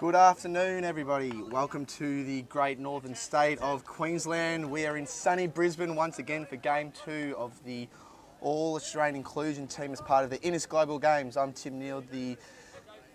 Good afternoon, everybody. Welcome to the great northern state of Queensland. We are in sunny Brisbane once again for Game 2 of the All-Australian Inclusion team as part of the Innis Global Games. I'm Tim Neal, the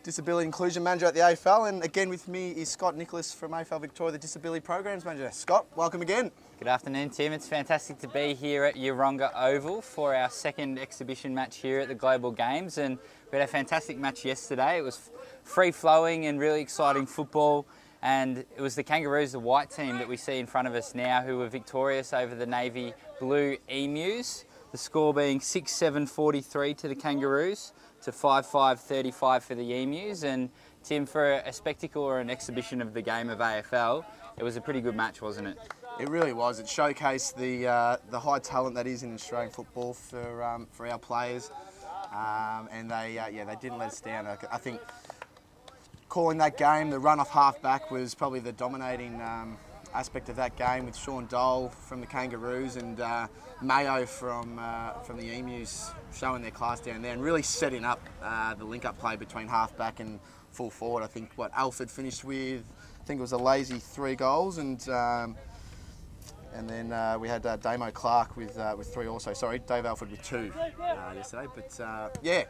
Disability Inclusion Manager at the AFL, and again with me is Scott Nicholas from AFL Victoria, the Disability Programs Manager. Scott, welcome again. Good afternoon, Tim. It's fantastic to be here at Yeronga Oval for our second exhibition match here at the Global Games, and we had a fantastic match yesterday. It was free-flowing and really exciting football, and it was the Kangaroos, the white team that we see in front of us now, who were victorious over the navy blue Emus. The score being 6-7-43 to the Kangaroos to 5-5-35 for the Emus. And Tim, for a spectacle or an exhibition of the game of AFL, it was a pretty good match, wasn't it? It really was. It showcased the high talent that is in Australian football for our players, and they didn't let us down. I think calling that game, the run off half back was probably the dominating aspect of that game, with Sean Dole from the Kangaroos and Mayo from the Emus showing their class down there and really setting up the link-up play between half-back and full forward. I think Alford finished with, I think it was a lazy 3 goals, and then we had Damo Clark with 3 also. Sorry, Dave Alford with 2 yesterday. But yeah,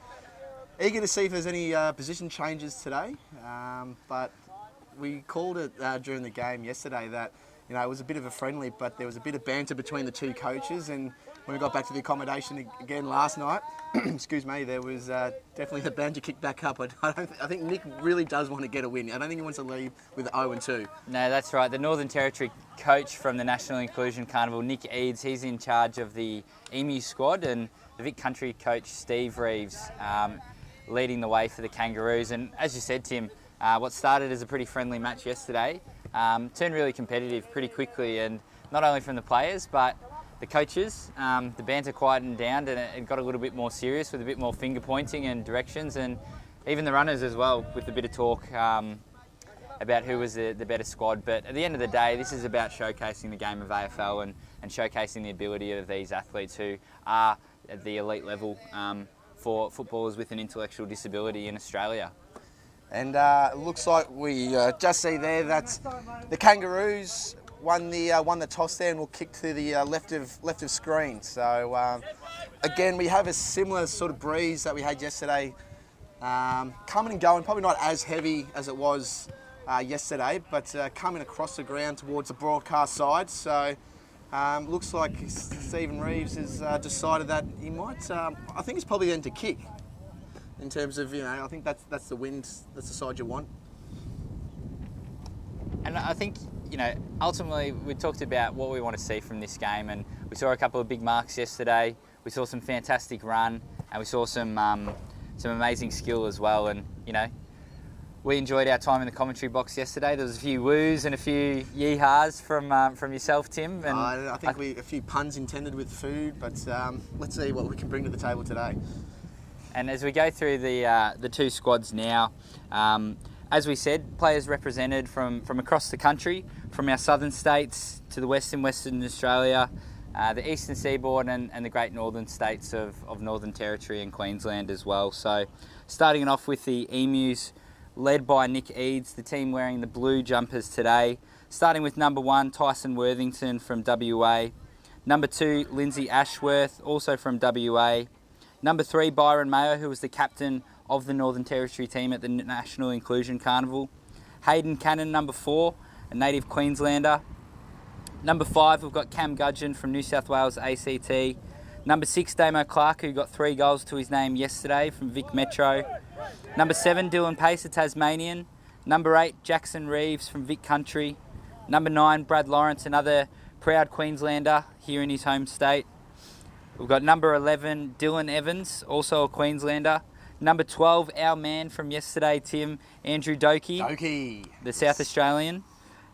eager to see if there's any position changes today. But we called it during the game yesterday that, you know, it was a bit of a friendly, but there was a bit of banter between the 2 coaches. And when we got back to the accommodation again last night, excuse me, there was definitely the banter kicked back up. I think Nick really does want to get a win. I don't think he wants to leave with 0-2. No, that's right. The Northern Territory coach from the National Inclusion Carnival, Nick Eads, he's in charge of the Emu squad, and the Vic Country coach, Steve Reeves, leading the way for the Kangaroos. And as you said, Tim, what started as a pretty friendly match yesterday turned really competitive pretty quickly, and not only from the players but the coaches. The banter quietened down and it got a little bit more serious with a bit more finger pointing and directions, and even the runners as well, with a bit of talk about who was the better squad. But at the end of the day, this is about showcasing the game of AFL and showcasing the ability of these athletes who are at the elite level for footballers with an intellectual disability in Australia. And it looks like we just see there that the Kangaroos won the toss there and will kick to the left of screen. So again, we have a similar sort of breeze that we had yesterday, coming and going. Probably not as heavy as it was yesterday, but coming across the ground towards the broadcast side. So looks like Stephen Reeves has decided that he might. I think it's probably then to kick. In terms of, you know, I think that's the wind, that's the side you want. And I think, you know, ultimately we talked about what we want to see from this game, and we saw a couple of big marks yesterday. We saw some fantastic run, and we saw some amazing skill as well. And, you know, we enjoyed our time in the commentary box yesterday. There was a few woos and a few yeehaws from yourself, Tim. And I think a few puns intended with food, but let's see what we can bring to the table today. And as we go through the 2 squads now, as we said, players represented from across the country, from our southern states to the Western Australia, the eastern seaboard and the great northern states of Northern Territory and Queensland as well. So starting off with the Emus, led by Nick Eads, the team wearing the blue jumpers today. Starting with number 1, Tyson Worthington from WA. Number 2, Lindsay Ashworth, also from WA. Number 3, Byron Mayo, who was the captain of the Northern Territory team at the National Inclusion Carnival. Hayden Cannon, number 4, a native Queenslander. Number 5, we've got Cam Gudgeon from New South Wales ACT. Number 6, Damo Clark, who got 3 goals to his name yesterday from Vic Metro. Number 7, Dylan Pace, a Tasmanian. Number 8, Jackson Reeves from Vic Country. Number 9, Brad Lawrence, another proud Queenslander here in his home state. We've got number 11, Dylan Evans, also a Queenslander. Number 12, our man from yesterday, Tim, Andrew Doki, the South Australian.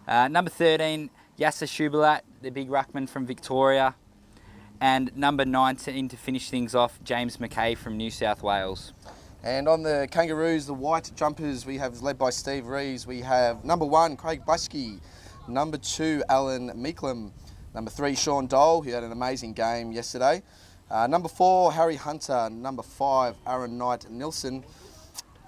Number 13, Yasser Shubalat, the big ruckman from Victoria. And number 19, to finish things off, James McKay from New South Wales. And on the Kangaroos, the white jumpers, we have, led by Steve Reeves, we have number 1, Craig Buskey. Number 2, Alan Meeklem. Number 3, Sean Dole, who had an amazing game yesterday. Number 4, Harry Hunter. Number 5, Aaron Knight Nilsson.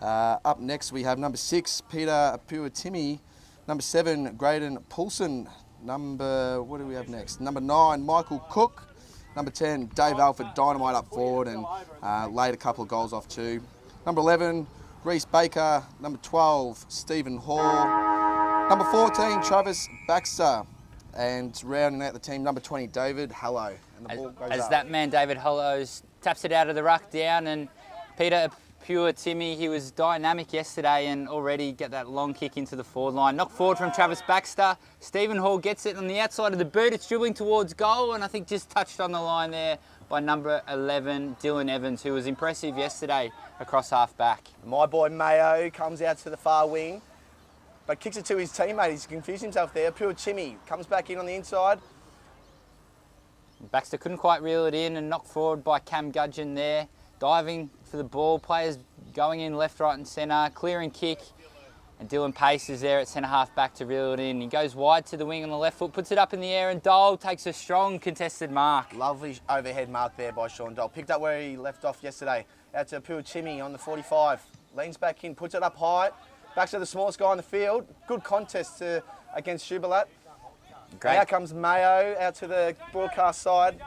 Up next we have number 6, Peter Puatimi. Number 7, Graydon Poulsen. What do we have next? Number 9, Michael Cook. Number 10, Dave Alford, dynamite up forward and laid a couple of goals off too. Number 11, Reese Baker. Number 12, Stephen Hall. Number 14, Travis Baxter. And rounding out the team, number 20, David Hallow. And the ball goes As up. that man, David Hollows, taps it out of the ruck down, and Peter Puatimi, he was dynamic yesterday and already get that long kick into the forward line. Knock forward from Travis Baxter. Stephen Hall gets it on the outside of the boot. It's dribbling towards goal, and I think just touched on the line there by number 11, Dylan Evans, who was impressive yesterday across half back. My boy Mayo comes out to the far wing, but kicks it to his teammate. He's confused himself there. Puatimi comes back in on the inside. Baxter couldn't quite reel it in and knocked forward by Cam Gudgeon there. Diving for the ball, players going in left, right and centre, clearing kick, and Dylan Pace is there at centre half back to reel it in. He goes wide to the wing on the left foot, puts it up in the air, and Dole takes a strong contested mark. Lovely overhead mark there by Sean Dole. Picked up where he left off yesterday. Out to Puatimi on the 45. Leans back in, puts it up high. Back to the smallest guy in the field. Good contest against Shubalat. Great. Now comes Mayo out to the broadcast side.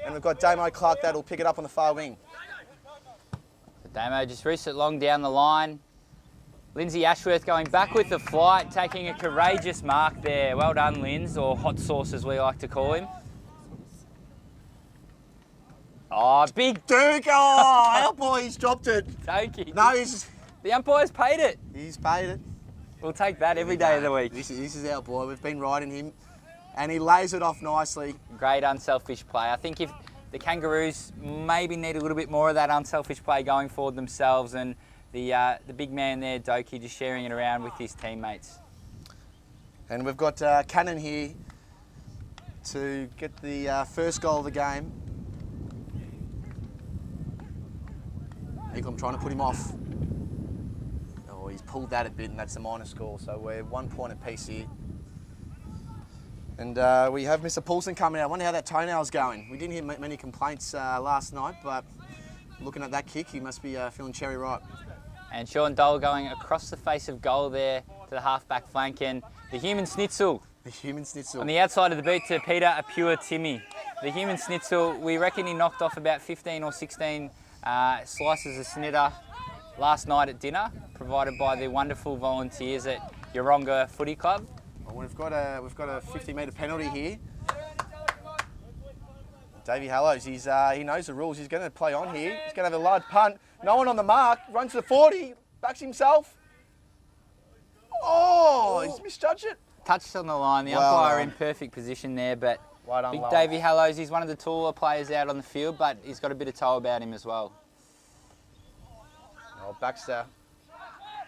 And we've got Damo Clark that'll pick it up on the far wing. Damo just reached it long down the line. Lindsay Ashworth going back with the flight, taking a courageous mark there. Well done, Linz, or Hot Sauce as we like to call him. Oh, big Duke! Oh, our boy, he's dropped it. Doki. No, The umpire's paid it. he's paid it. We'll take that every day of the week. This is our boy. We've been riding him. And he lays it off nicely. Great unselfish play. I think if the Kangaroos maybe need a little bit more of that unselfish play going forward themselves, and the big man there, Doki, just sharing it around with his teammates. And we've got Cannon here to get the first goal of the game. I'm trying to put him off. Oh, he's pulled that a bit, and that's the minor score. So we're 1 point apiece here. And we have Mr. Poulsen coming out. I wonder how that toenail's going. We didn't hear many complaints last night, but looking at that kick, he must be feeling cherry ripe. And Sean Dole going across the face of goal there to the half-back flank, and the human schnitzel. The human schnitzel. On the outside of the boot to Peter Puatimi. The human schnitzel, we reckon he knocked off about 15 or 16 slices of snitter last night at dinner, provided by the wonderful volunteers at Yeronga Footy Club. Well, we've got a 50-metre penalty here. Davey Hallows, he knows the rules. He's going to play on here. He's going to have a large punt. No one on the mark. Runs to the 40. Backs himself. Oh, he's misjudged it. Touched on the line. The Well umpire done. in perfect position there, but Well done, big Lyle. Davey Hallows, he's one of the taller players out on the field, but he's got a bit of toe about him as well. Oh, Baxter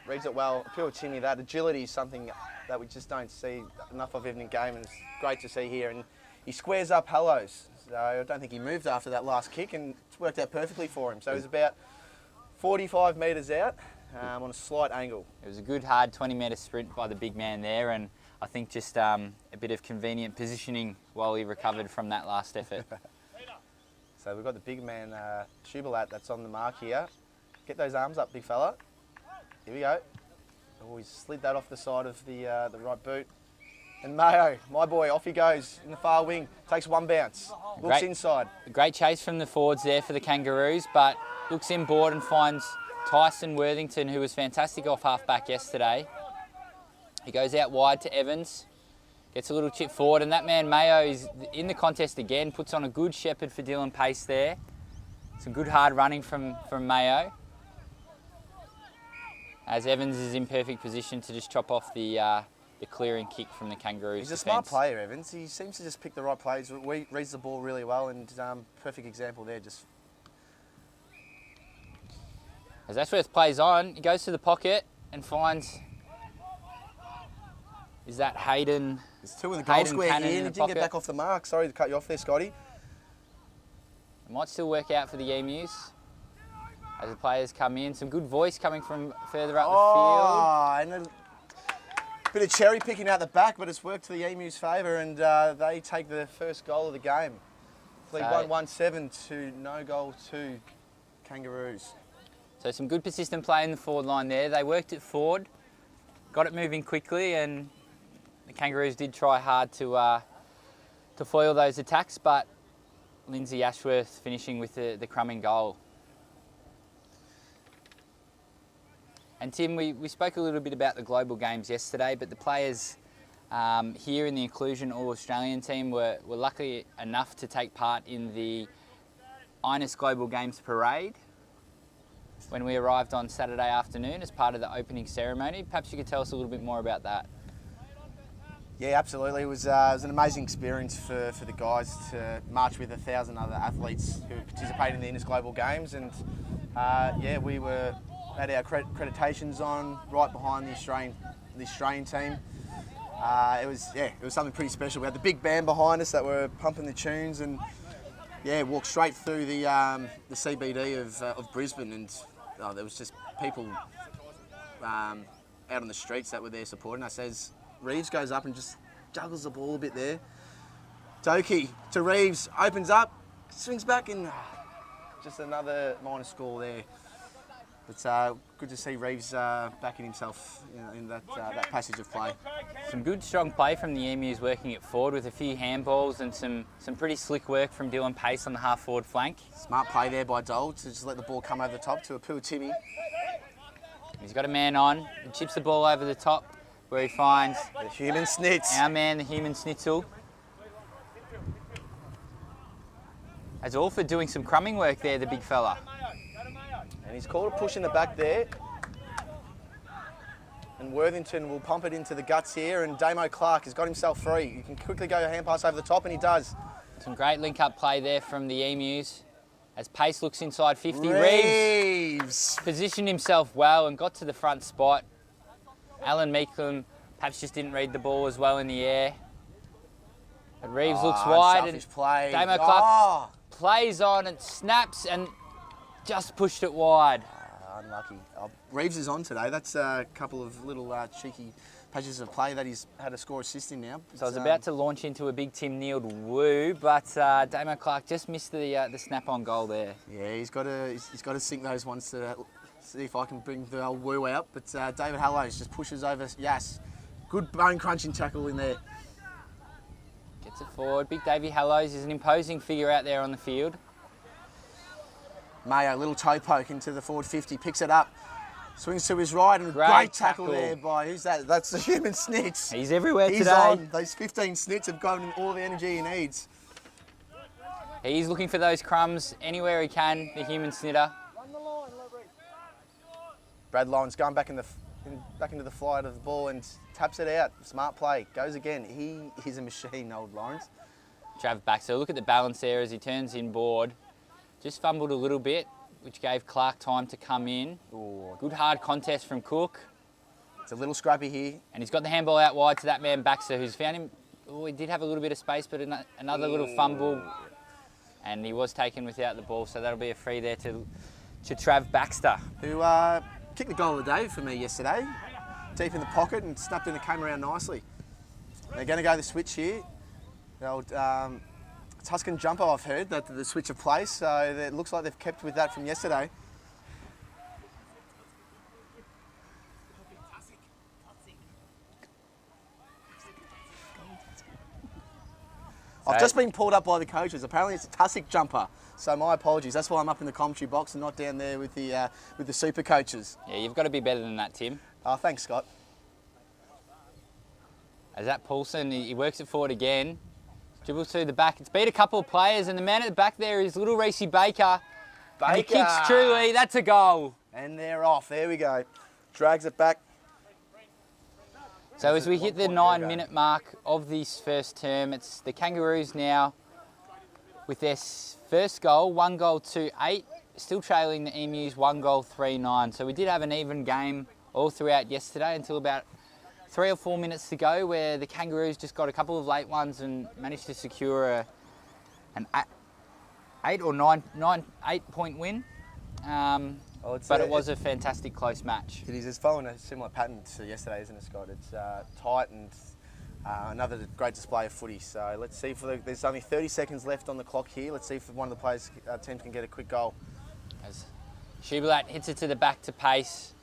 reads it well. Puatimi, that agility is something that we just don't see enough of in game, and it's great to see here. And he squares up Hallows. So I don't think he moved after that last kick, and it's worked out perfectly for him. So he's about 45 metres out on a slight angle. It was a good, hard 20-metre sprint by the big man there, and I think just a bit of convenient positioning while he recovered from that last effort. So we've got the big man, Shubalat, that's on the mark here. Get those arms up, big fella. Here we go. Oh, he's slid that off the side of the right boot. And Mayo, my boy, off he goes in the far wing. Takes one bounce. Looks Great. inside. A great chase from the forwards there for the Kangaroos, but looks inboard and finds Tyson Worthington, who was fantastic off half-back yesterday. He goes out wide to Evans, gets a little chip forward, and that man Mayo is in the contest again, puts on a good shepherd for Dylan Pace there. Some good hard running from Mayo. As Evans is in perfect position to just chop off the clearing kick from the Kangaroos. He's a defence. smart player, Evans. He seems to just pick the right plays. Reads the ball really well, and perfect example there. Just As Ashworth plays on, he goes to the pocket and finds... Is that Hayden? there's two in the goal Hayden square Cannon here, in and the he didn't get pocket. back off the mark. Sorry to cut you off there, Scotty. It might still work out for the Emus as the players come in. Some good voice coming from further up Oh, and a bit of cherry picking out the back, but it's worked to the Emu's favour, and they take the first goal of the game. Lead So- 1-1-7 to no goal to Kangaroos. So some good persistent play in the forward line there. They worked it forward, got it moving quickly, and the Kangaroos did try hard to foil those attacks, but Lindsay Ashworth finishing with the crumbing goal. And Tim, we spoke a little bit about the global games yesterday, but the players here in the Inclusion All-Australian team were lucky enough to take part in the INIS Global Games Parade when we arrived on Saturday afternoon as part of the opening ceremony. Perhaps you could tell us a little bit more about that. Yeah, absolutely. It was an amazing experience for the guys to march with 1,000 other athletes who participated in the INIS Global Games, and we had our accreditations on right behind the Australian team. It was something pretty special. We had the big band behind us that were pumping the tunes, and walked straight through the CBD of Brisbane, and there was just people out on the streets that were there supporting us. As Reeves goes up and just juggles the ball a bit there. Doki to Reeves, opens up, swings back, and just another minor score there. But good to see Reeves backing himself in that passage of play. Some good strong play from the Emus working it forward with a few handballs and some pretty slick work from Dylan Pace on the half forward flank. Smart play there by Dole to just let the ball come over the top to Apua Timmy. He's got a man on, he chips the ball over the top where he finds the human snitz. Our man, the human schnitzel. As Alford doing some crumbing work there, the big fella. And he's called a push in the back there. And Worthington will pump it into the guts here, and Damo Clark has got himself free. He can quickly go a hand pass over the top, and he does. Some great link-up play there from the Emus. As Pace looks inside 50, Reeves positioned himself well and got to the front spot. Alan Meeklem perhaps just didn't read the ball as well in the air. But Reeves looks wide, and Damo Clark plays on and snaps and just pushed it wide. Unlucky. Reeves is on today. That's a couple of little cheeky patches of play that he's had a score assist in now. So I was about to launch into a big Tim Neild woo, but Damo Clark just missed the snap-on goal there. Yeah, he's got to sink those ones to see if I can bring the old woo out. But David Hallows just pushes over Yass. Good bone-crunching tackle in there. Gets it forward. Big Davey Hallows is an imposing figure out there on the field. Mayo, little toe poke into the forward 50, picks it up, swings to his right, and great tackle there by, who's that? That's the human snitz. He's everywhere today. He's on. Those 15 snits have got him all the energy he needs. He's looking for those crumbs anywhere he can, the human snitter. Brad Lyons going back into the flight of the ball and taps it out. Smart play. Goes again. He is a machine, old Lawrence. Trav Baxter, look at the balance there as he turns inboard. Just fumbled a little bit, which gave Clark time to come in. Ooh. Good hard contest from Cook. It's a little scrappy here. And he's got the handball out wide to that man Baxter, who's found him. Oh, he did have a little bit of space, but another little fumble. And he was taken without the ball, so that'll be a free there to Trav Baxter. Who kicked the goal of the day for me yesterday. Deep in the pocket and snapped in and came around nicely. They're going to go the switch here. The old Tuscan jumper, I've heard, that the switch of play, so it looks like they've kept with that from yesterday. I've just been pulled up by the coaches. Apparently it's a Tussock jumper, so my apologies. That's why I'm up in the commentary box and not down there with the super coaches. Yeah, you've got to be better than that, Tim. Oh, thanks, Scott. As that Paulson, he works it forward again. Dribbles to the back. It's beat a couple of players, and the man at the back there is little Reece Baker. And he kicks truly. That's a goal. And they're off. There we go. Drags it back. So as we hit the 9-minute mark of this first term, it's the Kangaroos now with their first goal, 1-2-8, still trailing the Emus 1-3-9. So we did have an even game all throughout yesterday until about 3 or 4 minutes to go, where the Kangaroos just got a couple of late ones and managed to secure an 8 point win. But it was a fantastic close match. It is. It's following a similar pattern to yesterday, isn't it, Scott? It's tight and another great display of footy. So let's see. There's only 30 seconds left on the clock here. Let's see if one of the teams can get a quick goal. As Schubert hits it to the back to Pace.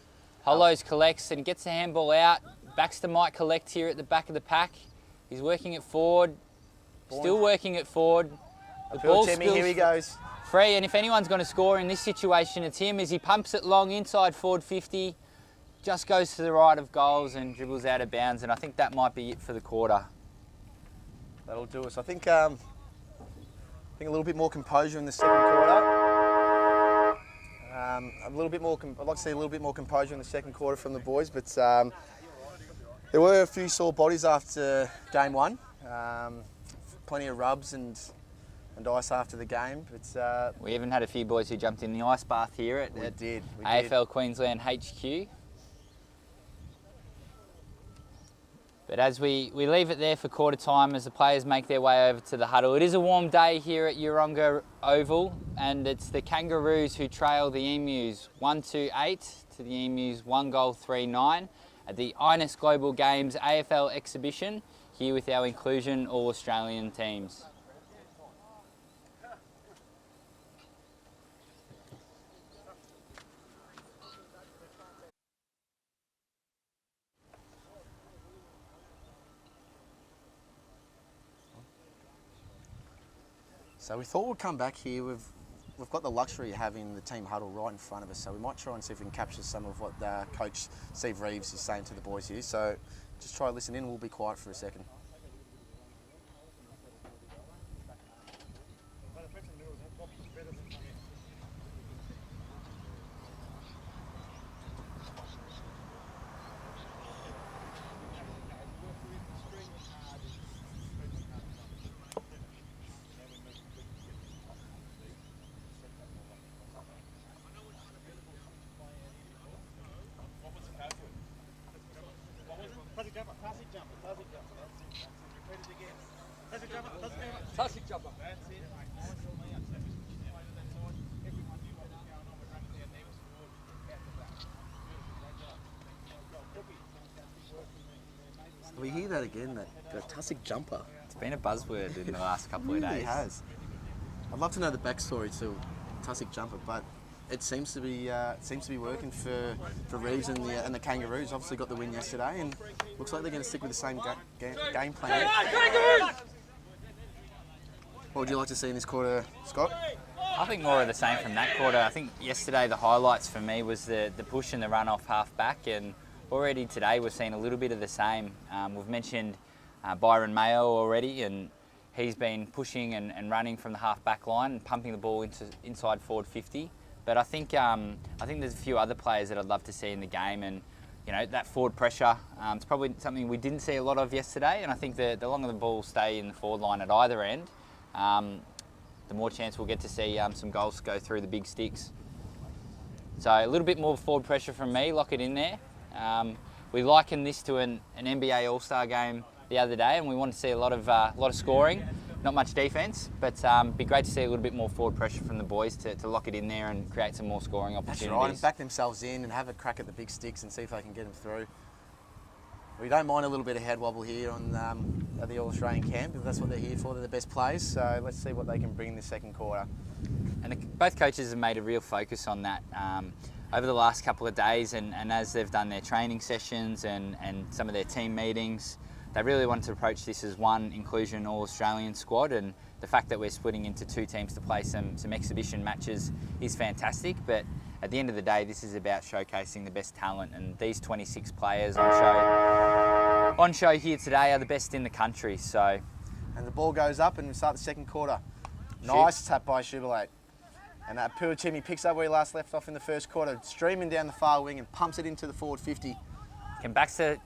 Hollows collects and gets the handball out. Baxter might collect here at the back of the pack. He's working it forward. Still working it forward. The ball Timmy, here he goes. Free, and if anyone's going to score in this situation, it's him as he pumps it long inside forward 50. Just goes to the right of goals and dribbles out of bounds, and I think that might be it for the quarter. That'll do us. I think a little bit more composure in the second quarter. I'd like to see a little bit more composure in the second quarter from the boys, but there were a few sore bodies after game one. Plenty of rubs and ice after the game. But we even had a few boys who jumped in the ice bath here at AFL Queensland HQ. But as we leave it there for quarter time as the players make their way over to the huddle. It is a warm day here at Yeronga Oval, and it's the Kangaroos who trail the Emus 1-8 to the Emus 1-3-9 at the Inus Global Games AFL exhibition here with our Inclusion All-Australian teams. So we thought we'd come back here. We've got the luxury of having the team huddle right in front of us, so we might try and see if we can capture some of what Coach Steve Reeves is saying to the boys here. So just try to listen in. We'll be quiet for a second. We hear that again, that Tussock jumper. It's been a buzzword in the last couple of days. It has. I'd love to know the backstory to Tussock jumper, but it seems to be working for Reeves and the Kangaroos. Obviously got the win yesterday, and looks like they're going to stick with the same game plan. What would you like to see in this quarter, Scott? I think more of the same from that quarter. I think yesterday the highlights for me was the push and the run off half back, and already today we've seen a little bit of the same. We've mentioned Byron Mayo already, and he's been pushing and running from the half back line and pumping the ball inside forward 50. But I think there's a few other players that I'd love to see in the game, and that forward pressure. It's probably something we didn't see a lot of yesterday, and I think the longer the ball stay in the forward line at either end, the more chance we'll get to see some goals go through the big sticks. So a little bit more forward pressure from me, lock it in there. We likened this to an NBA All-Star game the other day, and we want to see a lot of scoring, not much defence, but it'd be great to see a little bit more forward pressure from the boys to lock it in there and create some more scoring opportunities. That's right, and back themselves in and have a crack at the big sticks and see if they can get them through. We don't mind a little bit of head wobble here at the All-Australian camp, if that's what they're here for. They're the best players, so let's see what they can bring in the second quarter. And both coaches have made a real focus on that over the last couple of days, and as they've done their training sessions and some of their team meetings, they really wanted to approach this as one Inclusion All-Australian squad, and the fact that we're splitting into two teams to play some exhibition matches is fantastic, but at the end of the day, this is about showcasing the best talent, and these 26 players on show here today are the best in the country. So, and the ball goes up and we start the second quarter. Nice tap by Schubert. And Puachimi picks up where he last left off in the first quarter, streaming down the far wing and pumps it into the forward 50. Can Baxter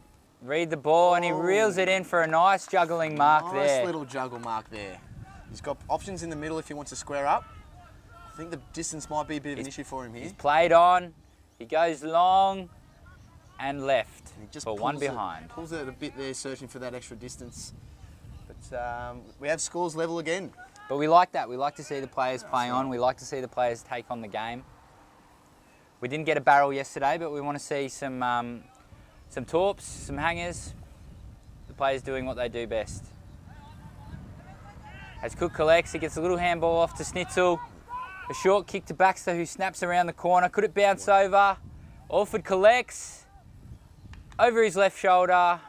read the ball, and he reels it in for a nice juggling mark there. Nice little juggle mark there. He's got options in the middle if he wants to square up. I think the distance might be a bit of an issue for him here. He's played on, he goes long and left and he just for one behind. Pulls it a bit there, searching for that extra distance. But we have scores level again. But we like that. We like to see the players play on. We like to see the players take on the game. We didn't get a barrel yesterday, but we want to see some torps, some hangers. The players doing what they do best. As Cook collects, he gets a little handball off to Snitzel. A short kick to Baxter, who snaps around the corner. Could it bounce over? Alford collects. Over his left shoulder.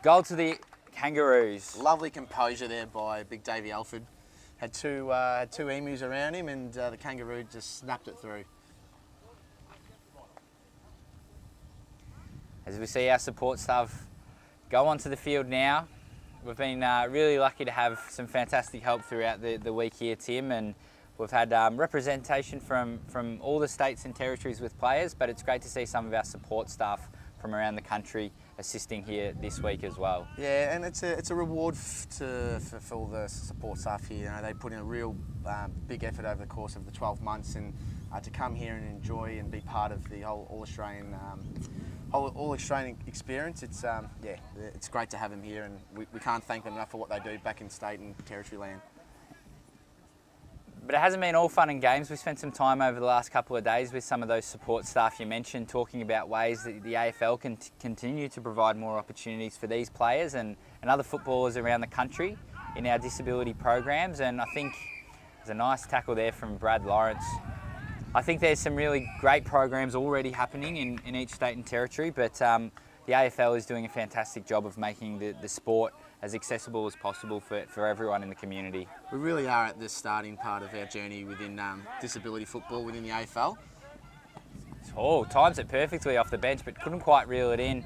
Goal to the Kangaroos. Lovely composure there by Big Davey Alford. Had two emus around him, and the Kangaroo just snapped it through. As we see our support staff go onto the field now, we've been really lucky to have some fantastic help throughout the week here, Tim, and we've had representation from all the states and territories with players, but it's great to see some of our support staff from around the country assisting here this week as well. Yeah, and it's a reward for all the support staff here. You know, they put in a real big effort over the course of the 12 months, and to come here and enjoy and be part of the whole All-Australian experience. It's it's great to have them here, and we can't thank them enough for what they do back in state and territory land. But it hasn't been all fun and games. We spent some time over the last couple of days with some of those support staff you mentioned, talking about ways that the AFL can continue to provide more opportunities for these players and other footballers around the country in our disability programs. And I think there's a nice tackle there from Brad Lawrence. I think there's some really great programs already happening in each state and territory, but the AFL is doing a fantastic job of making the sport as accessible as possible for everyone in the community. We really are at the starting part of our journey within disability football within the AFL. Oh, times it perfectly off the bench, but couldn't quite reel it in.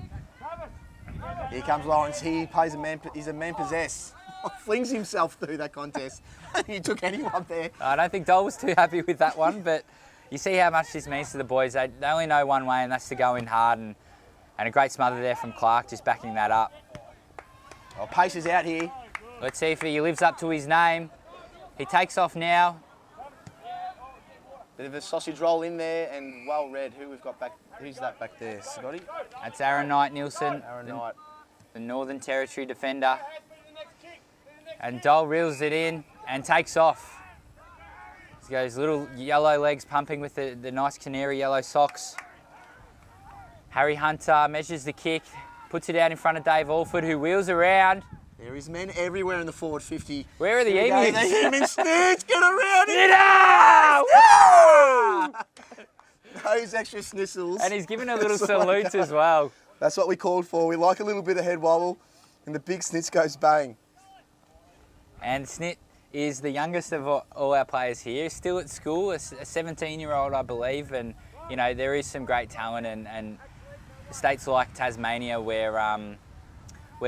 Here comes Lawrence. He plays he's a man possessed. Flings himself through that contest. He took anyone there. I don't think Dole was too happy with that one, but you see how much this means to the boys. They only know one way, and that's to go in hard, and a great smother there from Clark, just backing that up. Oh, Pace is out here. Let's see if he lives up to his name. He takes off now. Bit of a sausage roll in there, and well read. Who we've got back? Who's that back there, Scotty? That's Aaron Knight-Nielsen, Aaron Knight. the Northern Territory defender. And Dole reels it in and takes off. He's got his little yellow legs pumping with the nice canary yellow socks. Harry Hunter measures the kick, puts it out in front of Dave Alford, who wheels around. There is men everywhere in the forward 50. Where are the emus? The human snitch, get around here! Those extra snissels. And he's giving a little salute as well. That's what we called for. We like a little bit of head wobble, and the big snitch goes bang. And Snit is the youngest of all our players here, still at school, a 17-year-old, I believe, and you know there is some great talent, and states like Tasmania, where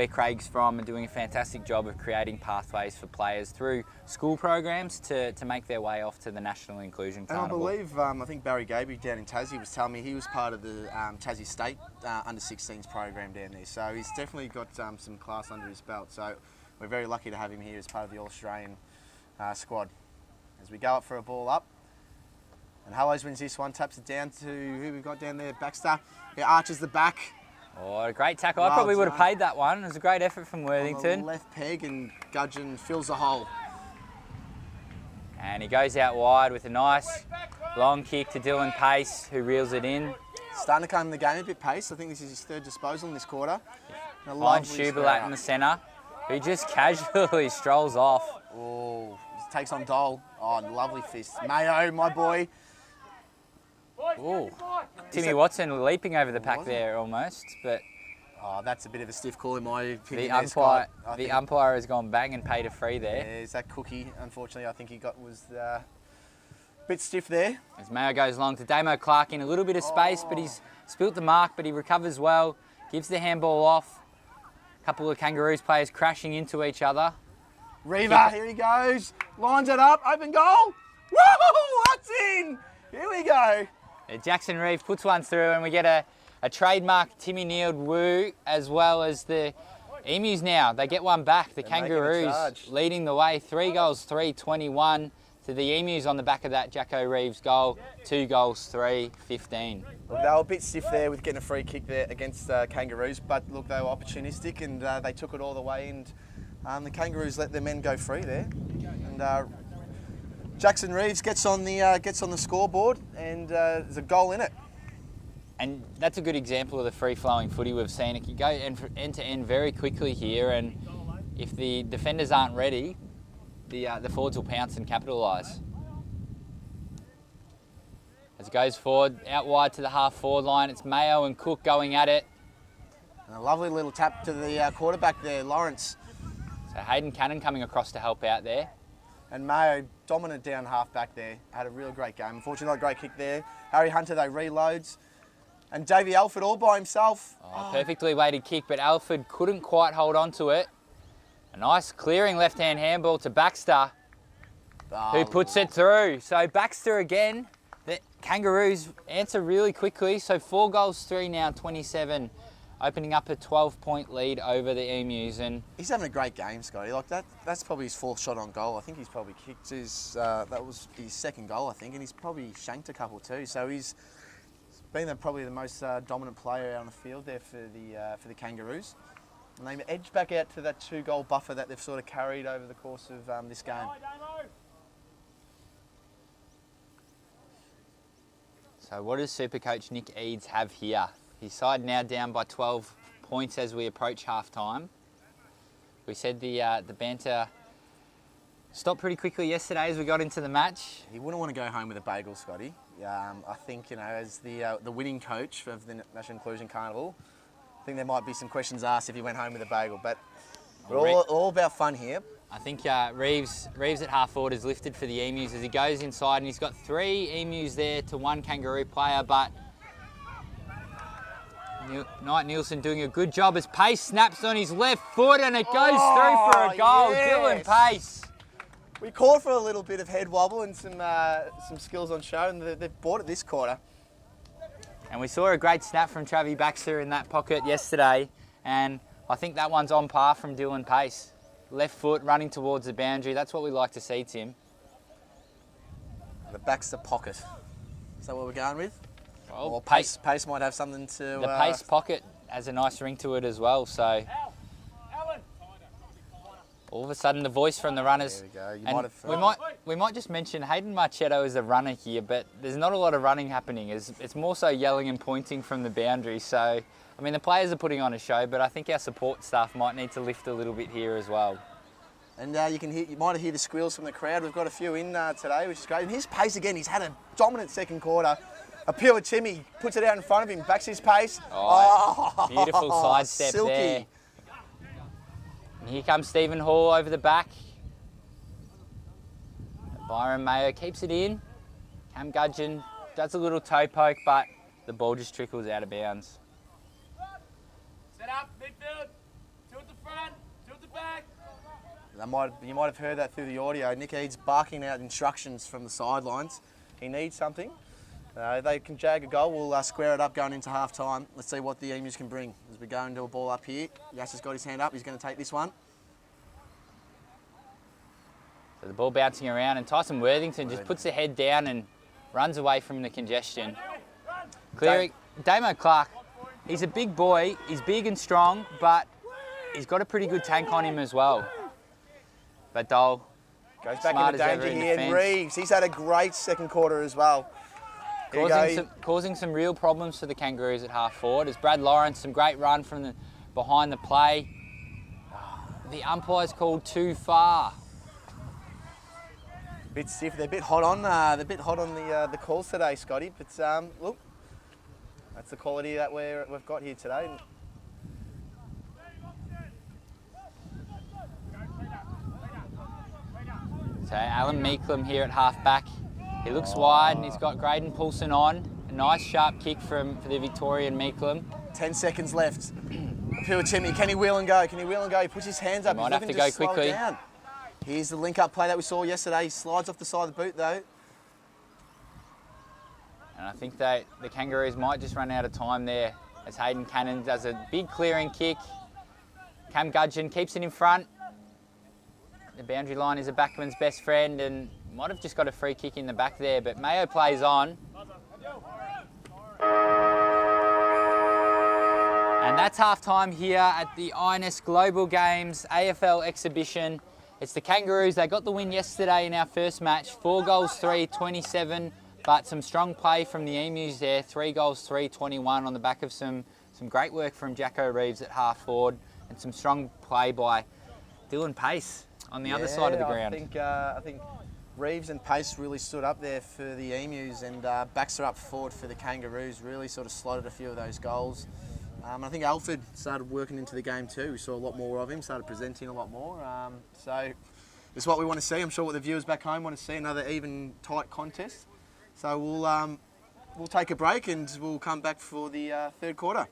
Craig's from, are doing a fantastic job of creating pathways for players through school programs to make their way off to the National Inclusion Carnival. And I believe, I think Barry Gaby down in Tassie was telling me he was part of the Tassie State under-16s program down there, so he's definitely got some class under his belt. So we're very lucky to have him here as part of the All-Australian squad. As we go up for a ball up, and Hallows wins this one, taps it down to who we've got down there, Baxter. He arches the back. Oh, a great tackle. I probably would have paid that one. It was a great effort from Worthington. On the left peg, and Gudgeon fills the hole. And he goes out wide with a nice long kick to Dylan Pace, who reels it in. Starting to come in the game a bit, Pace. I think this is his third disposal in this quarter. Finds Schuberlat in the centre, who just casually strolls off. Oh, takes on Dole. Oh, lovely fist. Mayo, my boy. Ooh. Timmy Watson leaping over the pack there almost, but that's a bit of a stiff call in my opinion. The umpire has gone bang and paid a free there. Yeah, is that Cookie? Unfortunately, I think he was a bit stiff there. As Mayo goes along to Damo Clark in a little bit of space, but he's spilt the mark, but he recovers well, gives the handball off. A couple of Kangaroos players crashing into each other. Reaver, here he goes. Lines it up, open goal. Woo! That's in. Here we go. Jackson Reeve puts one through, and we get a trademark Timmy Neild woo, as well as the Emus now. They get one back. The Kangaroos leading the way. 3 goals, 3-21 to the Emus on the back of that Jacko Reeves goal. 2 goals, 3-15. Look, they were a bit stiff there with getting a free kick there against Kangaroos, but look, they were opportunistic, and they took it all the way, and the Kangaroos let their men go free there. And Jackson Reeves gets on the scoreboard, and there's a goal in it. And that's a good example of the free-flowing footy we've seen. It can go end to end very quickly here, and if the defenders aren't ready, the forwards will pounce and capitalise. As it goes forward, out wide to the half-forward line, it's Mayo and Cook going at it. And a lovely little tap to the quarterback there, Lawrence. So Hayden Cannon coming across to help out there. And Mayo, dominant down half back there, had a real great game. Unfortunately, not a great kick there. Harry Hunter, though, reloads. And Davey Alford all by himself. Perfectly weighted kick, but Alford couldn't quite hold on to it. A nice clearing left-hand handball to Baxter, who puts it through. So Baxter again. The Kangaroos answer really quickly. So 4 goals, 3 now, 27. Opening up a 12-point lead over the Emus. And he's having a great game, Scotty. Like that's probably his 4th shot on goal. I think he's probably kicked that was his 2nd goal, I think, and he's probably shanked a couple too. So he's been probably the most dominant player out on the field there for the Kangaroos. And they edged back out to that 2-goal buffer that they've sort of carried over the course of this game. So what does Supercoach Nick Eads have here? His side now down by 12 points as we approach half-time. We said the banter stopped pretty quickly yesterday as we got into the match. He wouldn't want to go home with a bagel, Scotty. I think, as the winning coach of the National Inclusion Carnival, I think there might be some questions asked if he went home with a bagel, but we're all about fun here. I think Reeves at half-forward is lifted for the Emus as he goes inside, and he's got 3 Emus there to 1 Kangaroo player, but Knight Nielsen doing a good job as Pace snaps on his left foot and it goes through for a goal. Yes. Dylan Pace. We called for a little bit of head wobble and some skills on show, and they've bought it this quarter. And we saw a great snap from Travis Baxter in that pocket yesterday, and I think that one's on par from Dylan Pace. Left foot running towards the boundary. That's what we like to see, Tim. The Baxter pocket. Is that what we're going with? Well, or Pace might have something to... The Pace pocket has a nice ring to it as well, so... All of a sudden, the voice from the runners. There we go. We might just mention Hayden Marchetto is a runner here, but there's not a lot of running happening. It's more so yelling and pointing from the boundary. So, I mean, the players are putting on a show, but I think our support staff might need to lift a little bit here as well. And you might hear the squeals from the crowd. We've got a few in today, which is great. And his pace again. He's had a dominant second quarter. Appeal at Timmy, puts it out in front of him, backs his pace. Beautiful sidestep silky. There. And here comes Stephen Hall over the back. Byron Mayo keeps it in. Cam Gudgeon does a little toe poke, but the ball just trickles out of bounds. Set up, midfield. Tilt the front, tilt the back. You might have heard that through the audio. Nick Eads barking out instructions from the sidelines. He needs something. They can jag a goal. We'll square it up going into half time. Let's see what the Emus can bring as we go into a ball up here. Yass has got his hand up. He's going to take this one. So the ball bouncing around, and Tyson Worthington just puts the head down and runs away from the congestion. Clearing, Damo Clark, he's a big boy. He's big and strong, but he's got a pretty good tank on him as well. But Dole goes back into danger here, and Reeves, he's had a great second quarter as well. Causing some real problems for the Kangaroos at half forward. As Brad Lawrence, some great run from behind the play. The umpire's called too far. Bit stiff. They're a bit hot on. The calls today, Scotty. But look, that's the quality that we've got here today. So Alan Meeklem here at half back. He looks wide and he's got Graydon Poulsen on. A nice sharp kick for the Victorian Meeklem. 10 seconds left. Appeal Timmy. Can he wheel and go? He puts his hands up. He might have to go quickly. Here's the link-up play that we saw yesterday. He slides off the side of the boot though. And I think the Kangaroos might just run out of time there as Hayden Cannon does a big clearing kick. Cam Gudgeon keeps it in front. The boundary line is a backman's best friend and might have just got a free kick in the back there, but Mayo plays on. And that's half-time here at the INS Global Games AFL exhibition. It's the Kangaroos. They got the win yesterday in our first match. 4 goals, 3, 27, but some strong play from the Emus there. 3 goals, 3, 21 on the back of some great work from Jacko Reeves at half forward and some strong play by Dylan Pace on the other side of the ground. I think Reeves and Pace really stood up there for the Emus, and Baxter up forward for the Kangaroos really sort of slotted a few of those goals. I think Alford started working into the game too. We saw a lot more of him, started presenting a lot more. So it's what we want to see. I'm sure what the viewers back home want to see, another even, tight contest. So we'll take a break and we'll come back for the third quarter.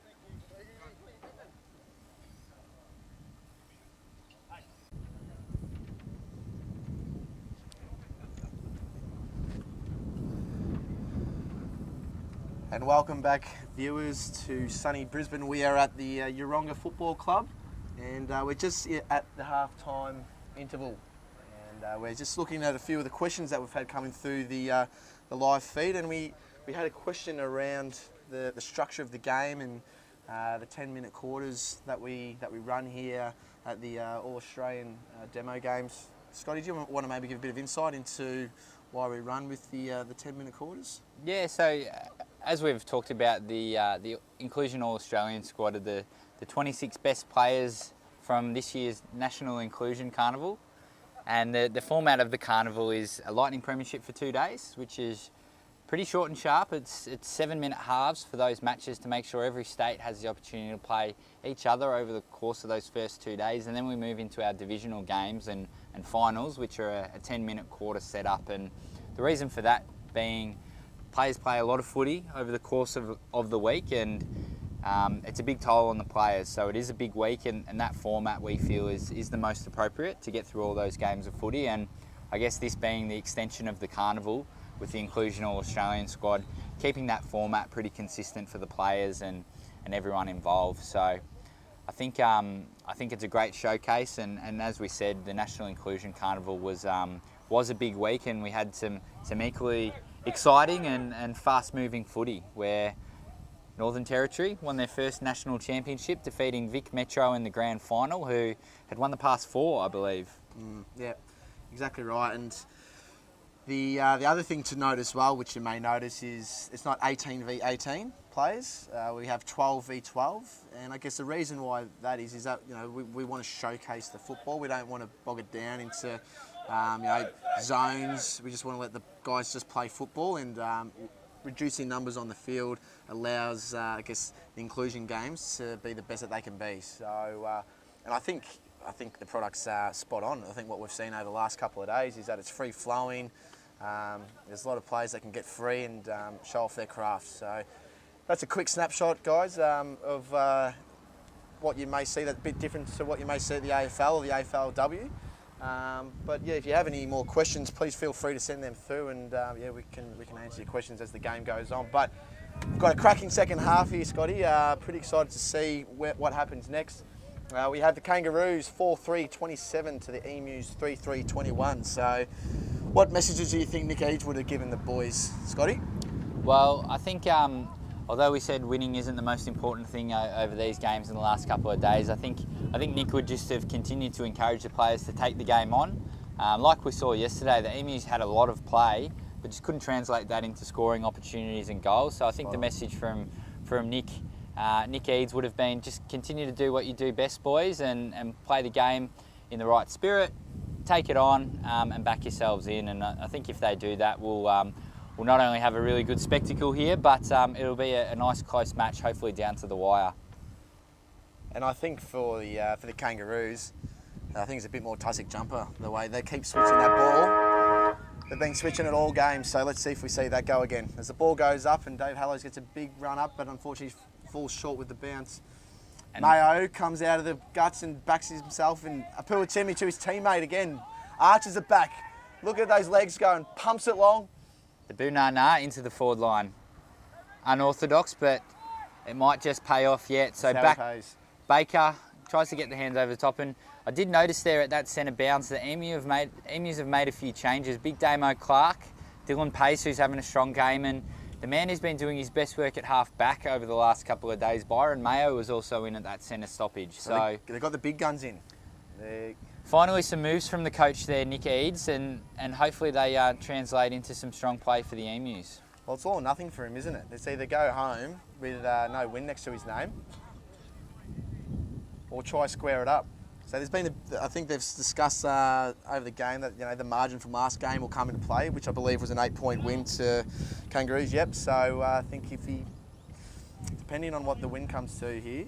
And welcome back, viewers, to sunny Brisbane. We are at the Yeronga Football Club, and we're just at the half-time interval. And we're just looking at a few of the questions that we've had coming through the live feed, and we had a question around the structure of the game and the 10-minute quarters that we run here at the All-Australian demo games. Scotty, do you want to maybe give a bit of insight into why we run with the 10-minute quarters? Yeah, so as we've talked about, the Inclusion All-Australian squad are the 26 best players from this year's National Inclusion Carnival. And the format of the carnival is a Lightning Premiership for 2 days, which is pretty short and sharp. It's 7-minute halves for those matches to make sure every state has the opportunity to play each other over the course of those first 2 days. And then we move into our divisional games and finals, which are a 10-minute quarter setup. And the reason for that being players play a lot of footy over the course of the week, and it's a big toll on the players. So it is a big week, and that format we feel is the most appropriate to get through all those games of footy. And I guess this being the extension of the carnival with the Inclusion All-Australian squad, keeping that format pretty consistent for the players and everyone involved. So I think it's a great showcase, and as we said, the National Inclusion Carnival was a big week, and we had some equally exciting and fast-moving footy where Northern Territory won their first national championship, defeating Vic Metro in the grand final, who had won the past 4, I believe. Yeah, exactly right. And the other thing to note as well, which you may notice, is it's not 18 v 18 players. We have 12 v 12, and I guess the reason why that is that we want to showcase the football. We don't want to bog it down into zones. We just want to let the guys just play football, and reducing numbers on the field allows, I guess, the inclusion games to be the best that they can be. So, and I think the product's spot on. I think what we've seen over the last couple of days is that it's free flowing. There's a lot of players that can get free and show off their craft. So that's a quick snapshot, guys, of what you may see that's a bit different to what you may see at the AFL or the AFLW. But yeah, if you have any more questions, please feel free to send them through, and we can answer your questions as the game goes on. But we've got a cracking second half here, Scotty. Pretty excited to see what happens next. We have the Kangaroos 4-3-27 to the Emus 3-3-21. So what messages do you think Nick Eads would have given the boys, Scotty? Well, I think although we said winning isn't the most important thing over these games in the last couple of days, I think Nick would just have continued to encourage the players to take the game on. Like we saw yesterday, the Emus had a lot of play, but just couldn't translate that into scoring opportunities and goals. So I think the message from Nick Eads would have been just continue to do what you do best, boys, and play the game in the right spirit, take it on, and back yourselves in. And I think if they do that, we'll not only have a really good spectacle here, but it'll be a nice close match, hopefully down to the wire. And I think for the Kangaroos, I think it's a bit more tussock jumper, the way they keep switching that ball. They've been switching it all game, so let's see if we see that go again. As the ball goes up and Dave Hallows gets a big run up, but unfortunately falls short with the bounce. And Mayo comes out of the guts and backs himself, and Apuatimi to his teammate again. Arches it back. Look at those legs going, pumps it long. The Bunana into the forward line. Unorthodox, but it might just pay off yet. So back, Baker tries to get the hands over the top, and I did notice there at that centre bounce the Emus have made a few changes. Big Damo Clark, Dylan Pace, who's having a strong game, and the man who's been doing his best work at half back over the last couple of days, Byron Mayo, was also in at that centre stoppage. So they got the big guns in. Finally, some moves from the coach there, Nick Eads, and hopefully they translate into some strong play for the Emus. Well, it's all or nothing for him, isn't it? It's either go home with no win next to his name, or try square it up. So there's been, I think they've discussed over the game that the margin from last game will come into play, which I believe was an 8-point win to Kangaroos. Yep. So I think depending on what the win comes to here.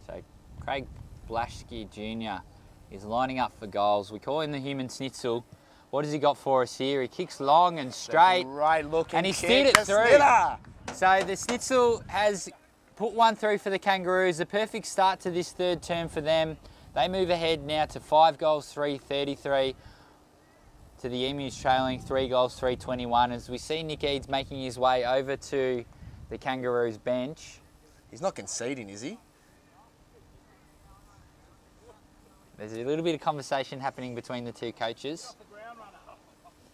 So Craig Blashki Jr. is lining up for goals. We call him the human schnitzel. What has he got for us here? He kicks long and straight. Great looking And he kick, steered it the through. Snitter. So the schnitzel has put one through for the Kangaroos. A perfect start to this third term for them. They move ahead now to 5 goals, 3-33. To the Emus trailing 3 goals, 3-21. As we see Nick Eads making his way over to the Kangaroos bench. He's not conceding, is he? There's a little bit of conversation happening between the two coaches.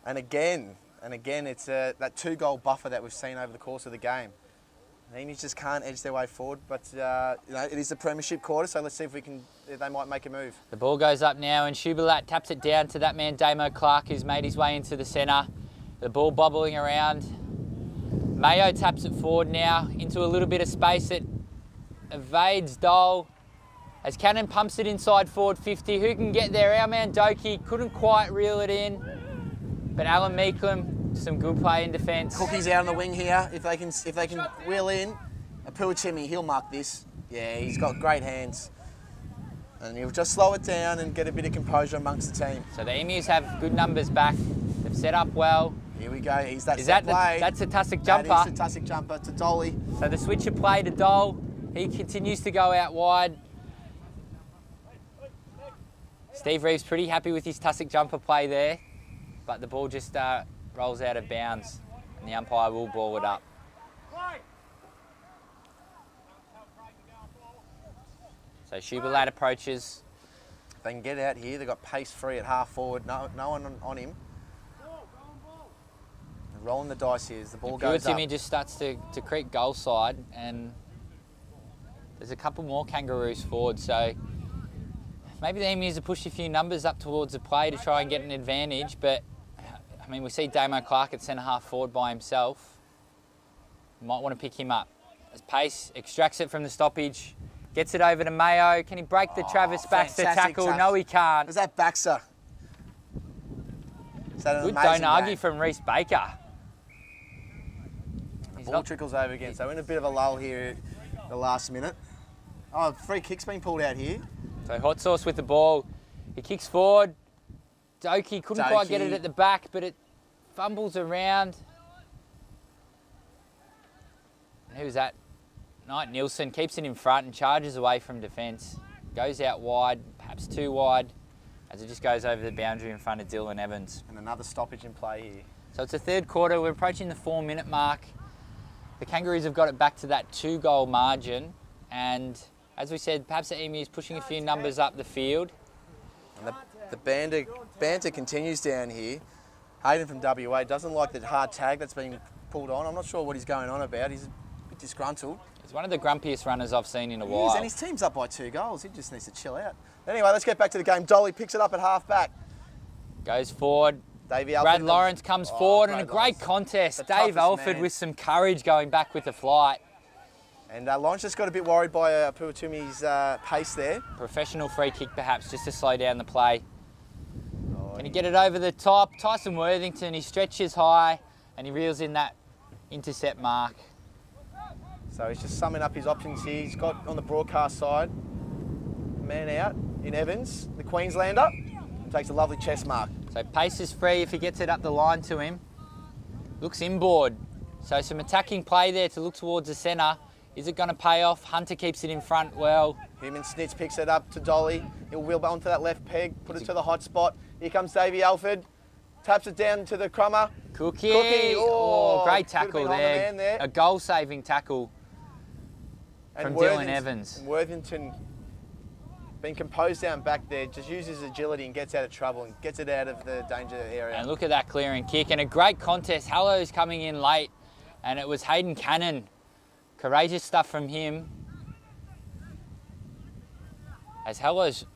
And again, it's that 2-goal buffer that we've seen over the course of the game. The Emus just can't edge their way forward, but it is the premiership quarter, so let's see if they might make a move. The ball goes up now and Shubalat taps it down to that man Damo Clark, who's made his way into the centre. The ball bobbling around. Mayo taps it forward now into a little bit of space. It evades Dole as Cannon pumps it inside forward 50. Who can get there? Our man Doki couldn't quite reel it in, but Alan Meeklem, some good play in defence. Cookie's out on the wing here. If they can wheel in, Apuachimi, he'll mark this. Yeah, he's got great hands. And he'll just slow it down and get a bit of composure amongst the team. So the Emus have good numbers back. They've set up well. Here we go. He's that Is set that play. that's a Tussock jumper? That is the Tussock jumper to Dolly. So the switcher play to Dole. He continues to go out wide. Steve Reeves pretty happy with his Tussock jumper play there, but the ball just rolls out of bounds and the umpire will ball it up. So Shubalat approaches. If they can get out here, they've got pace free at half forward. No one on him. They're rolling the dice here as the ball goes up. Timmy just starts to creep goal side, and there's a couple more Kangaroos forward, so maybe the Emus have pushed a few numbers up towards the play to try and get an advantage, but I mean, we see Damo Clark at centre half forward by himself. Might want to pick him up. As Pace extracts it from the stoppage, gets it over to Mayo. Can he break the Travis Baxter tackle? No, he can't. Was that Baxter? Is that an Good amazing Donagi game? from Reece Baker. The ball trickles over again, so we're in a bit of a lull here at the last minute. Oh, free kick's been pulled out here. So Hot Sauce with the ball. He kicks forward. Doki couldn't quite get it at the back, but it fumbles around. And who's that? Knight Nielsen keeps it in front and charges away from defence. Goes out wide, perhaps too wide, as it just goes over the boundary in front of Dylan Evans. And another stoppage in play here. So it's the third quarter. We're approaching the 4-minute mark. The Kangaroos have got it back to that 2-goal margin. And as we said, perhaps the Emus pushing a few numbers up the field. And the banter continues down here. Hayden from WA doesn't like the hard tag that's been pulled on. I'm not sure what he's going on about. He's a bit disgruntled. He's one of the grumpiest runners I've seen in a He while. is, and his team's up by 2 goals. He just needs to chill out. Anyway, let's get back to the game. Dolly picks it up at half back. Goes forward. Davey Brad Alford Lawrence comes forward and a great contest. The Dave toughest Alford man. with some courage going back with the flight. And Lawrence just got a bit worried by Puatumi's pace there. Professional free kick perhaps just to slow down the play. Can he get it over the top? Tyson Worthington, he stretches high and he reels in that intercept mark. So he's just summing up his options here. He's got on the broadcast side, man out in Evans, the Queenslander, and takes a lovely chest mark. So pace is free if he gets it up the line to him. Looks inboard. So some attacking play there to look towards the centre. Is it going to pay off? Hunter keeps it in front well. Human Snitch picks it up to Dolly. He'll wheel onto that left peg, put it to the hot spot. Here comes Davey Alford. Taps it down to the crummer. Cookie. Oh, Great could have tackle been on the man there. A goal-saving tackle from Dylan Evans. And Worthington, being composed down back there, just uses agility and gets out of trouble and gets it out of the danger area. And look at that clearing kick. And a great contest. Hallows coming in late. And it was Hayden Cannon. Courageous stuff from him. As Hallows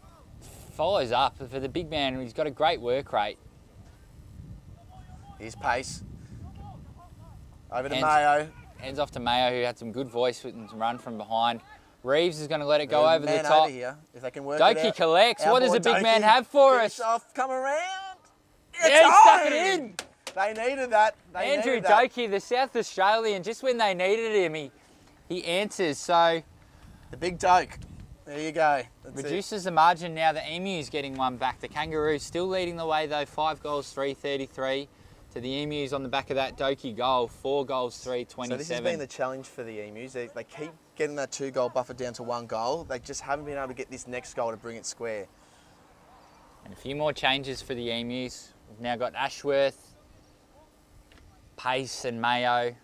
follows up for the big man, he's got a great work rate. Here's pace. Over to Mayo. Hands off to Mayo, who had some good voice and some run from behind. Reeves is going to let it go over the Man top. over here, if they can work it Doki out. collects. Our What does boy a big Doki man have for finish us? Off, come around. Yeah, he stuck it in. They needed that. They Andrew needed that. Doki, the South Australian, just when they needed him, he answers. So The big doke. There you go. That's it. reduces the margin now. The Emus getting one back. The Kangaroos still leading the way though. 5 goals, 333 to the Emus on the back of that Doki goal. 4 goals, 327. So this has been the challenge for the Emus. They keep getting that 2-goal buffer down to 1 goal. They just haven't been able to get this next goal to bring it square. And a few more changes for the Emus. We've now got Ashworth, Pace and Mayo.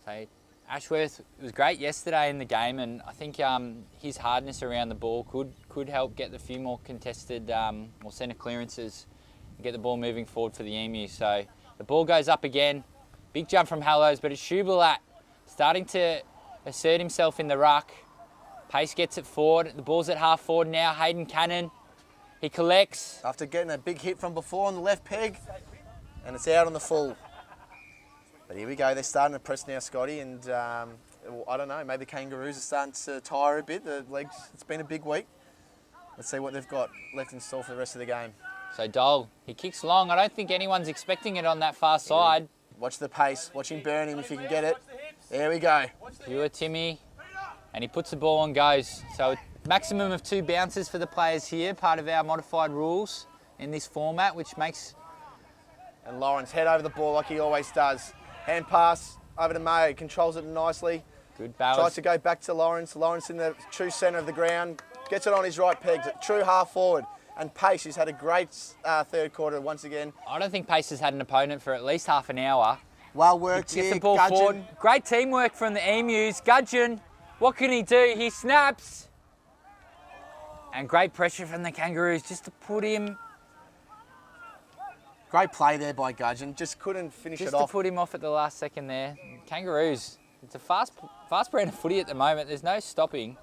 So Ashworth was great yesterday in the game, and I think his hardness around the ball could help get a few more contested or centre clearances and get the ball moving forward for the Emus. So the ball goes up again. Big jump from Hallows, but it's Shubalat starting to assert himself in the ruck. Pace gets it forward. The ball's at half forward now. Hayden Cannon. He collects. After getting a big hit from before on the left peg, and it's out on the full. But here we go, they're starting to press now, Scotty, and well, I don't know, maybe the Kangaroos are starting to tire a bit. The legs, it's been a big week. Let's see what they've got left in store for the rest of the game. So Dole, he kicks long. I don't think anyone's expecting it on that far side. Watch the pace, watch him burn him if he can get it. There we go. Pure Timmy, and he puts the ball on goes. So maximum of 2 bounces for the players here, part of our modified rules in this format, which makes... And Lawrence head over the ball like he always does. Hand pass over to Mayo, controls it nicely. Good Tries balance. to go back to Lawrence. Lawrence in the true centre of the ground. Gets it on his right peg. True half forward. And Pace, who's had a great third quarter once again. I don't think Pace has had an opponent for at least half an hour. Well worked Gets here. the ball Gudgeon. forward. Great teamwork from the Emus. Gudgeon, what can he do? He snaps. And great pressure from the Kangaroos just to put him... Great play there by Gudgeon. Just couldn't finish Just it to off. put him off at the last second there. Kangaroos, it's a fast brand of footy at the moment. There's no stopping.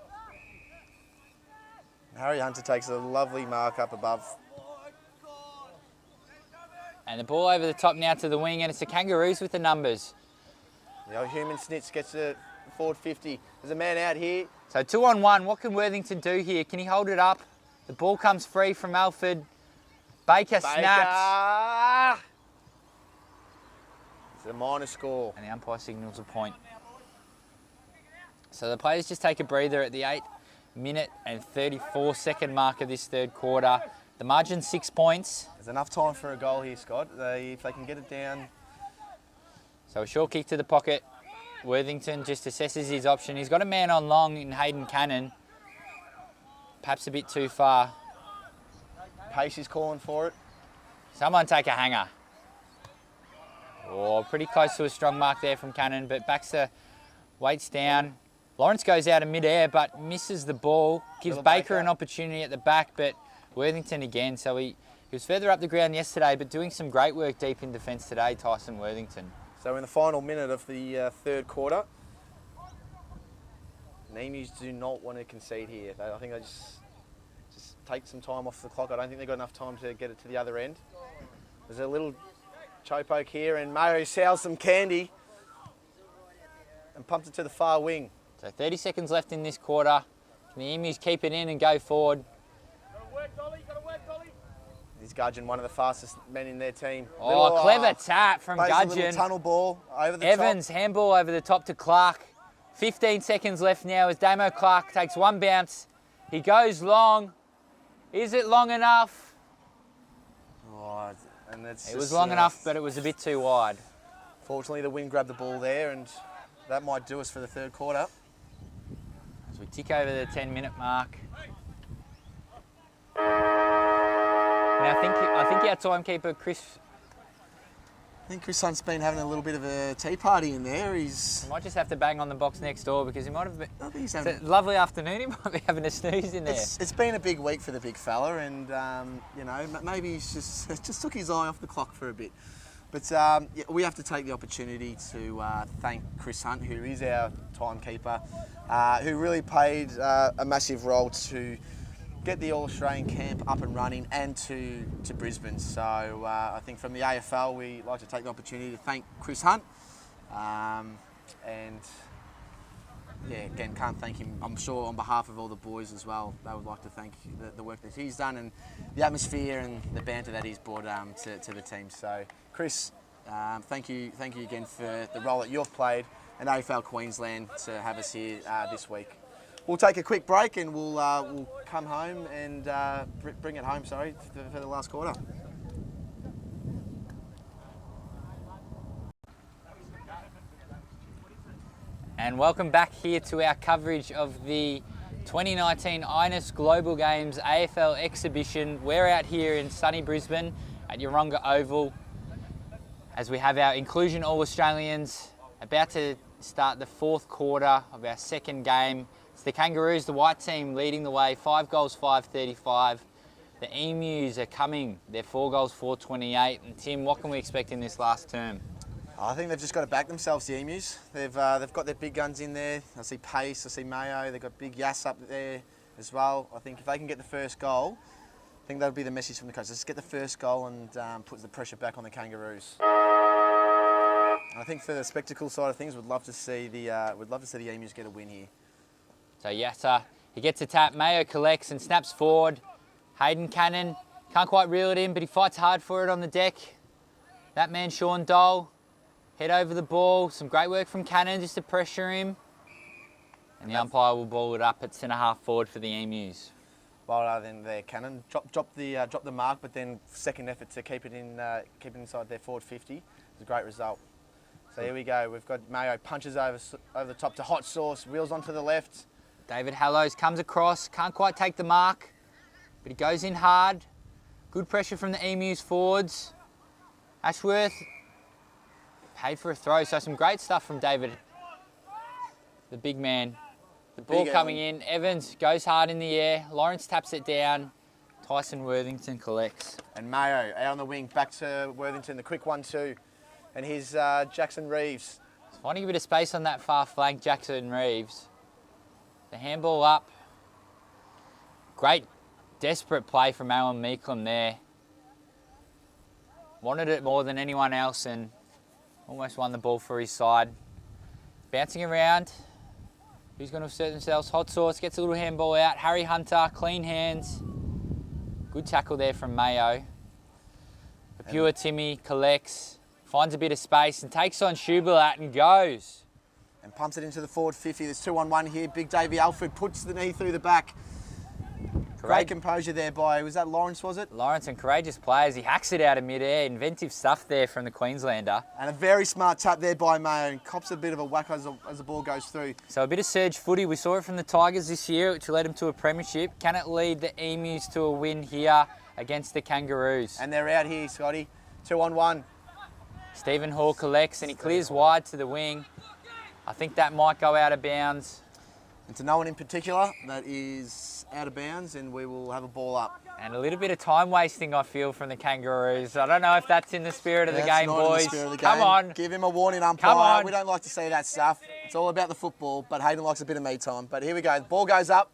Harry Hunter takes a lovely mark up above. And the ball over the top now to the wing, and it's the Kangaroos with the numbers. The old human snitch gets it forward 50. There's a man out here. So 2-on-1, what can Worthington do here? Can he hold it up? The ball comes free from Alford. Baker snaps. It's a minor score. And the umpire signals a point. So the players just take a breather at the 8-minute and 34-second mark of this third quarter. The margin 6 points. There's enough time for a goal here, Scott. If they can get it down. So a short kick to the pocket. Worthington just assesses his option. He's got a man on long in Hayden Cannon. Perhaps a bit too far. Pace is calling for it. Someone take a hanger. Oh, pretty close to a strong mark there from Cannon, but Baxter waits down. Lawrence goes out of mid-air, but misses the ball. Gives Little Baker Baker. an opportunity at the back, but Worthington again. So he was further up the ground yesterday, but doing some great work deep in defence today, Tyson Worthington. So in the final minute of the third quarter, the Emus do not want to concede here. I think they just take some time off the clock. I don't think they've got enough time to get it to the other end. There's a little chopoke here, and Mayo sells some candy and pumps it to the far wing. So 30 seconds left in this quarter. Can the Emus keep it in and go forward? Gotta work, Dolly. Gotta work, Dolly. This Gudgeon, one of the fastest men in their team. Oh, clever tap from plays a little Gudgeon. tunnel ball over the Evans, handball over the top to Clark. 15 seconds left now as Damo Clark takes one bounce. He goes long. Is it long enough? top. Oh, and it's It was long enough, but it was a bit too wide. Fortunately, the wind grabbed the ball there, and that might do us for the third quarter. As we tick over the 10-minute mark. Now I think our timekeeper, Chris, I think Chris Hunt's been having a little bit of a tea party in there. He's, might just have to bang on the box next door because he might have been... I think he's It's having. a lovely afternoon, he might be having a snooze in there. It's been a big week for the big fella, and you know, maybe he's just took his eye off the clock for a bit. But yeah, we have to take the opportunity to thank Chris Hunt, who is our timekeeper, who really played a massive role to get the All-Australian camp up and running and to Brisbane. So I think from the AFL, we like to take the opportunity to thank Chris Hunt, and yeah, again, can't thank him. I'm sure on behalf of all the boys as well, they would like to thank the work that he's done and the atmosphere and the banter that he's brought to the team. So, Chris, thank you again for the role that you've played and AFL Queensland to have us here this week. We'll take a quick break and we'll come home and bring it home. Sorry, for the last quarter. And welcome back here to our coverage of the 2019 INES Global Games AFL exhibition. We're out here in sunny Brisbane at Yeronga Oval as we have our Inclusion All-Australians about to start the fourth quarter of our second game. It's the Kangaroos, the white team, leading the way, 5 goals, 5.35. The Emus are coming, they're 4 goals, 4.28. And Tim, what can we expect in this last term? I think they've just got to back themselves, the Emus. They've got their big guns in there. I see Pace, I see Mayo. They've got big Yass up there as well. I think if they can get the first goal, I think that'll be the message from the coach. Let's get the first goal and put the pressure back on the Kangaroos. I think for the spectacle side of things, we'd love to see the Emus get a win here. So Yatta, he gets a tap. Mayo collects and snaps forward. Hayden Cannon can't quite reel it in, but he fights hard for it on the deck. That man, Sean Dole. Head over the ball, some great work from Cannon just to pressure him. And the umpire will ball it up at centre-half forward for the Emus. Well, then there, Cannon drop the mark, but then second effort to keep it inside their forward 50 is a great result. So here we go. We've got Mayo punches over the top to Hot Sauce, wheels onto the left. David Hallows comes across, can't quite take the mark, but he goes in hard. Good pressure from the Emus forwards. Ashworth paid for a throw, so some great stuff from David, the big man. The ball coming in, Evans goes hard in the air, Lawrence taps it down, Tyson Worthington collects. And Mayo out on the wing, back to Worthington, the quick 1-2. And here's Jackson Reeves. Finding a bit of space on that far flank, Jackson Reeves. The handball up. Great, desperate play from Alan Meeklem there. Wanted it more than anyone else and almost won the ball for his side. Bouncing around. Who's going to assert themselves? Hot Sauce gets a little handball out. Harry Hunter, clean hands. Good tackle there from Mayo. The pure Timmy collects, finds a bit of space and takes on Schuberlat and goes. And pumps it into the forward 50. There's 2-on-1 here. Big Davey Alford puts the knee through the back. Great composure there by, was that Lawrence, was it? Lawrence and courageous players. He hacks it out of mid-air. Inventive stuff there from the Queenslander. And a very smart tap there by Mayo. And cops a bit of a whack as the ball goes through. So a bit of surge footy. We saw it from the Tigers this year, which led them to a premiership. Can it lead the Emus to a win here against the Kangaroos? And they're out here, Scotty. 2-on-1. Stephen Hall collects and he clears wide to the wing. I think that might go out of bounds. And to no one in particular, that is out of bounds and we will have a ball up. And a little bit of time wasting, I feel, from the Kangaroos. I don't know if that's in the spirit of the game, boys. Come on. Give him a warning, umpire. Come on. We don't like to see that stuff. It's all about the football, but Hayden likes a bit of me time. But here we go. The ball goes up.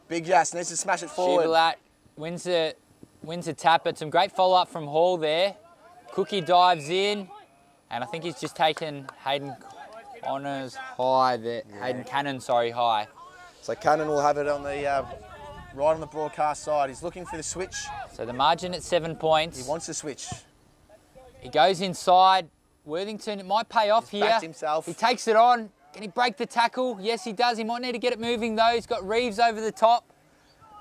Big Yass needs to smash it forward. Schuberlat wins a tap, but some great follow-up from Hall there. Cookie dives in, and I think he's just taken Hayden Connors high there. Yeah. Hayden Cannon, sorry, high. So Cannon will have it on the right on the broadcast side. He's looking for the switch. So the margin at 7 points. He wants the switch. He goes inside. Worthington, it might pay off here. Backed himself. He takes it on. Can he break the tackle? Yes, he does. He might need to get it moving though. He's got Reeves over the top.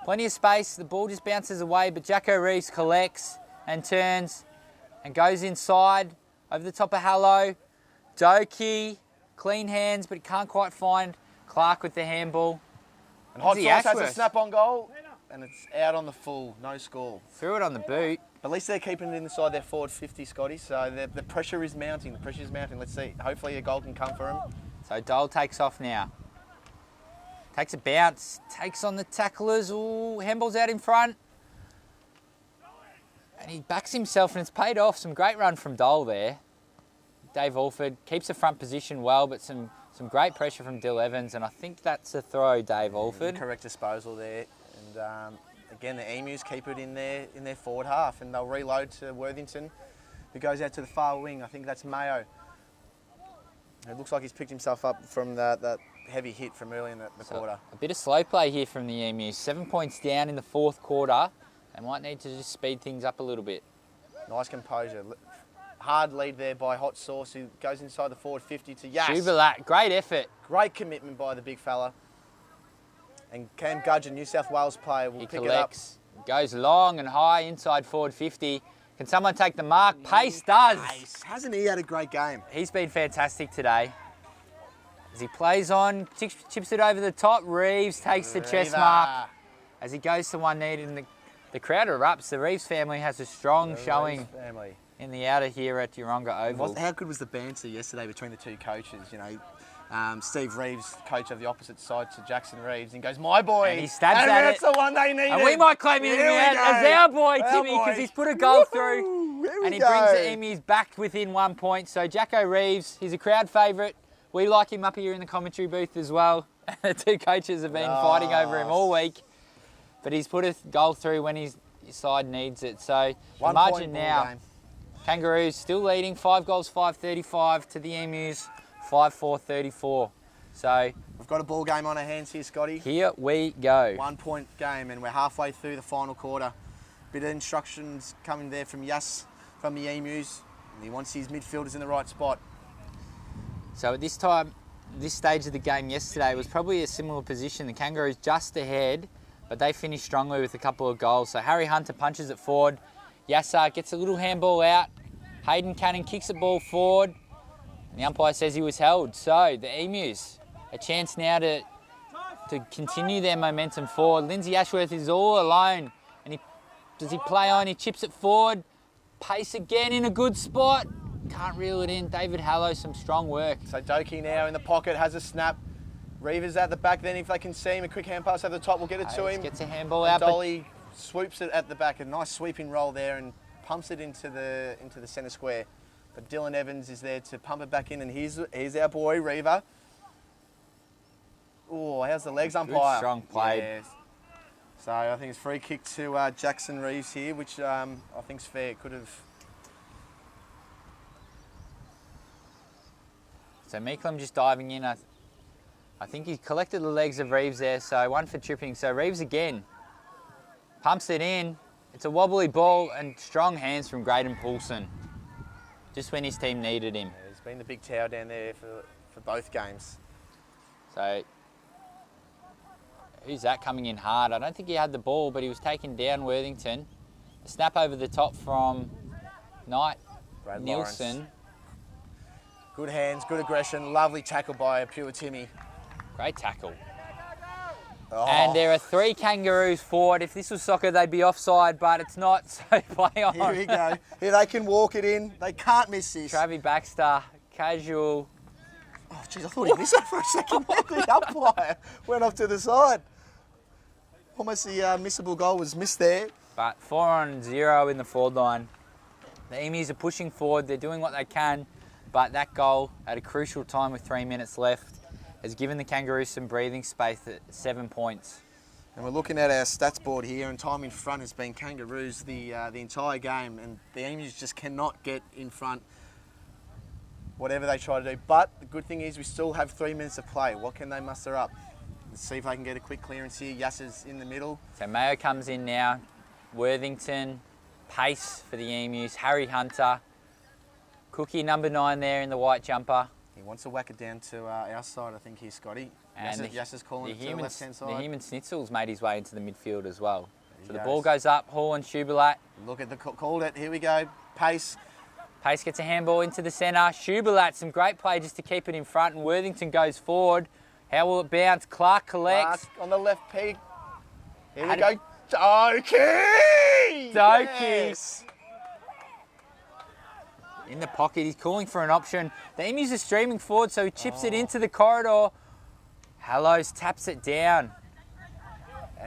Plenty of space. The ball just bounces away, but Jacko Reeves collects and turns and goes inside over the top of Hallow. Doki, clean hands, but can't quite find Clark with the handball. And Hot Sauce has a snap-on goal, and it's out on the full, no score. Threw it on the boot. At least they're keeping it inside their forward 50, Scotty, so the pressure is mounting. The pressure is mounting. Let's see. Hopefully a goal can come for him. So Dole takes off now. Takes a bounce, takes on the tacklers. Ooh, handball's out in front. And he backs himself, and it's paid off. Some great run from Dole there. Dave Alford keeps the front position well, but some great pressure from Dill Evans, and I think that's a throw, Dave Alford. Correct disposal there. And again, the Emus keep it in their forward half, and they'll reload to Worthington, who goes out to the far wing. I think that's Mayo. It looks like he's picked himself up from that heavy hit from early in the quarter. A bit of slow play here from the Emus. 7 points down in the fourth quarter. They might need to just speed things up a little bit. Nice composure. Hard lead there by Hot Sauce, who goes inside the forward 50 to Yass. Shubalat, great effort. Great commitment by the big fella. And Cam Gudgeon, New South Wales player, will He pick collects, goes long and high inside forward 50. Can someone take the mark? Pace does. it up. Nice. Hasn't he had a great game? He's been fantastic today. As he plays on, chips it over the top. Reeves takes the chest mark as he goes to one knee, and the crowd erupts. The Reeves family has a strong showing Family. in the outer here at Yeronga Oval. How good was the banter yesterday between the two coaches? You know, Steve Reeves, coach of the opposite side to Jackson Reeves, and goes, "My boy," And he stabs and at that's it. the one they needed. And we might claim him Here we as go. our boy, Our Timmy, boy. because he's put a goal through. Here we And he go. brings the Emus back within 1 point. So Jacko Reeves, he's a crowd favourite. We like him up here in the commentary booth as well. The two coaches have been fighting over him all week. But he's put a goal through when his side needs it. So the 1 margin point ball now, game. Kangaroos still leading. 5 goals, 5-35 to the Emus, 5-4-34. So We've got a ball game on our hands here, Scotty. here we go. 1 point game, and we're halfway through the final quarter. Bit of instructions coming there from Yass, from the Emus. And he wants his midfielders in the right spot. So at this time, this stage of the game yesterday was probably a similar position. The Kangaroos just ahead, but they finished strongly with a couple of goals. So Harry Hunter punches it forward. Yassar gets a little handball out. Hayden Cannon kicks the ball forward. And the umpire says he was held. So the Emus, a chance now to continue their momentum forward. Lindsay Ashworth is all alone. And does he play on? He chips it forward. Pace again in a good spot. Can't reel it in. David Hallow, some strong work. So Doki now in the pocket, has a snap. Reavers at the back, then if they can see him, a quick hand pass over the top will get it to him. Gets a handball And out. but Dolly swoops it at the back, a nice sweeping roll there, and pumps it into the centre square. But Dylan Evans is there to pump it back in, and here's our boy Reaver. Oh, how's the legs umpire? strong play. Yes. So I think it's free kick to Jackson Reeves here, which I think's fair. Could have. So Meeklem just diving in. I think he collected the legs of Reeves there, so one for tripping. So Reeves again pumps it in. It's a wobbly ball and strong hands from Graydon Poulsen, just when his team needed him. Yeah, he's been the big tower down there for both games. So who's that coming in hard? I don't think he had the ball, but he was taken down Worthington. A snap over the top from Knight Brad Nielsen. Lawrence. Good hands, good aggression, lovely tackle by Pure Timmy. Great tackle. Oh. And there are 3 Kangaroos forward. If this was soccer, they'd be offside, but it's not, so play on. Here we go. Here they can walk it in. They can't miss this. Travi Baxter, casual. Oh, jeez, I thought he missed that for a second. The umpire went off to the side. Almost the missable goal was missed there. But 4-0 in the forward line. The Emus are pushing forward. They're doing what they can. But that goal at a crucial time with 3 minutes left has given the Kangaroos some breathing space at 7 points. And we're looking at our stats board here, and time in front has been Kangaroos the entire game, and the Emus just cannot get in front whatever they try to do. But the good thing is we still have 3 minutes of play. What can they muster up? Let's see if they can get a quick clearance here. Yasser's in the middle. So Mayo comes in now. Worthington, Pace for the Emus, Harry Hunter. Cookie number 9 there in the white jumper. He wants to whack it down to our side, I think, here, Scotty. And Yasser's calling it to the left-hand The side. human Schnitzel's made his way into the midfield as well. So the goes. ball goes up, Hall and Shubalat. Look at the called it. Here we go. Pace. Pace gets a handball into the centre. Shubalat, some great play just to keep it in front, and Worthington goes forward. How will it bounce? Clark collects. Clark on the left peak. Here we Had go. Doki! Doki. Yes. In the pocket, he's calling for an option. The Emus are streaming forward, so he chips it into the corridor. Hallows taps it down.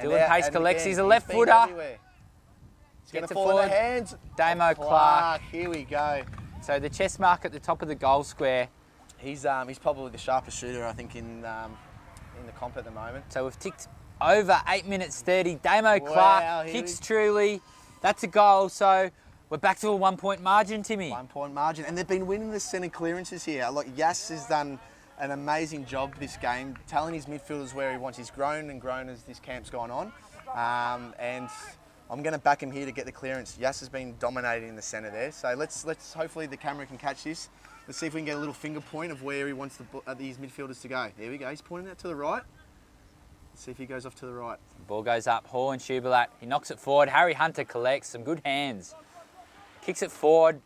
Dylan Pace collects. He's a left footer. He's going Gets to it fall in the forward. hands. Damo of Clark. Here we go. So the chest mark at the top of the goal square. He's probably the sharpest shooter, I think, in the comp at the moment. So we've ticked over 8 minutes 30. Damo Clark here kicks truly. That's a goal. So we're back to a 1 point margin, Timmy. 1 point margin. And they've been winning the centre clearances here. Like Yass has done an amazing job this game, telling his midfielders where he wants. He's grown and grown as this camp's gone on. And I'm going to back him here to get the clearance. Yas has been dominating in the centre there. So let's hopefully the camera can catch this. Let's see if we can get a little finger point of where he wants these midfielders to go. There we go. He's pointing that to the right. Let's see if he goes off to the right. Ball goes up. Hall and Schuberlat. He knocks it forward. Harry Hunter collects. Some good hands. Kicks it forward.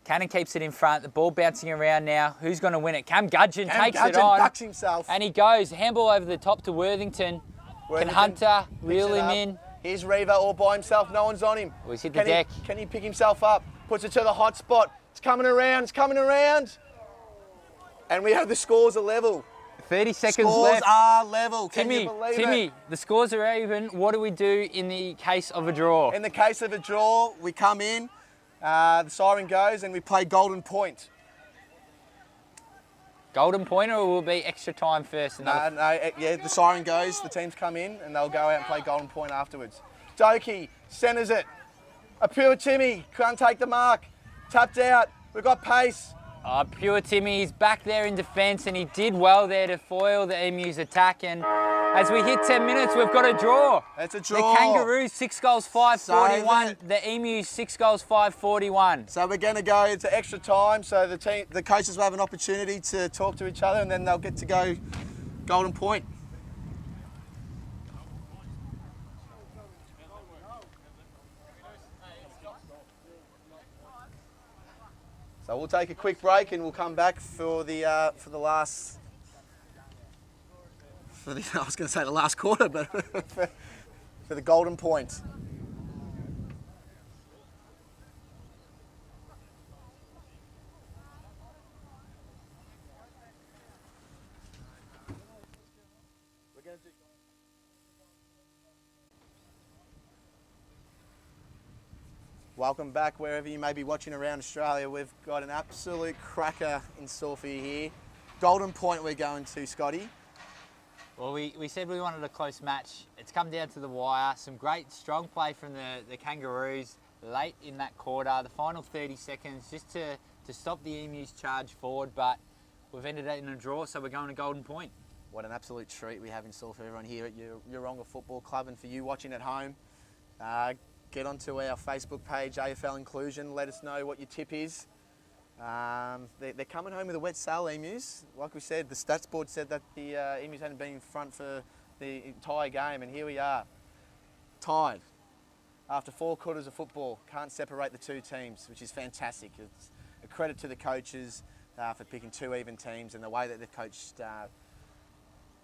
Cannon keeps it in front. The ball bouncing around now. Who's going to win it? Cam Gudgeon takes it on. Ducks himself. And he goes. Handball over the top to Worthington. Can Hunter reel him in? Here's Reaver all by himself. No one's on him. Oh, he's hit the deck. Can he pick himself up? Puts it to the hot spot. It's coming around. It's coming around. And we have the scores are level. 30 seconds Scores left. are level. Can you believe Timmy, it? the scores are even. What do we do in the case of a draw? In the case of a draw, we come in, the siren goes, and we play golden point. Golden point, or will it be extra time first? Yeah, the siren goes, the teams come in, and they'll go out and play golden point afterwards. Doki centres it. A pure Timmy, can't take the mark. Tapped out, we've got pace. Oh, pure Timmy, he's back there in defence, and he did well there to foil the Emus' attack. And as we hit 10 minutes, we've got a draw. It's a draw. The Kangaroos 6 goals 5-41. So The Emus 6 goals 5-41. So we're going to go into extra time, so the coaches will have an opportunity to talk to each other, and then they'll get to go golden point. So we'll take a quick break and we'll come back for the last. I was going to say the last quarter, but for the golden point. Welcome back wherever you may be watching around Australia. We've got an absolute cracker in store for you here. Golden point we're going to, Scotty. Well, we said we wanted a close match. It's come down to the wire. Some great strong play from the Kangaroos late in that quarter. The final 30 seconds just to stop the Emus charge forward, but we've ended it in a draw, so we're going to golden point. What an absolute treat we have in store for everyone here at Yeronga Football Club, and for you watching at home. Get onto our Facebook page, AFL Inclusion. Let us know what your tip is. They're coming home with a wet sail, Emus. Like we said, the stats board said that the Emus hadn't been in front for the entire game, and here we are, tied. After 4 quarters of football, can't separate the two teams, which is fantastic. It's a credit to the coaches for picking 2 even teams and the way that they've coached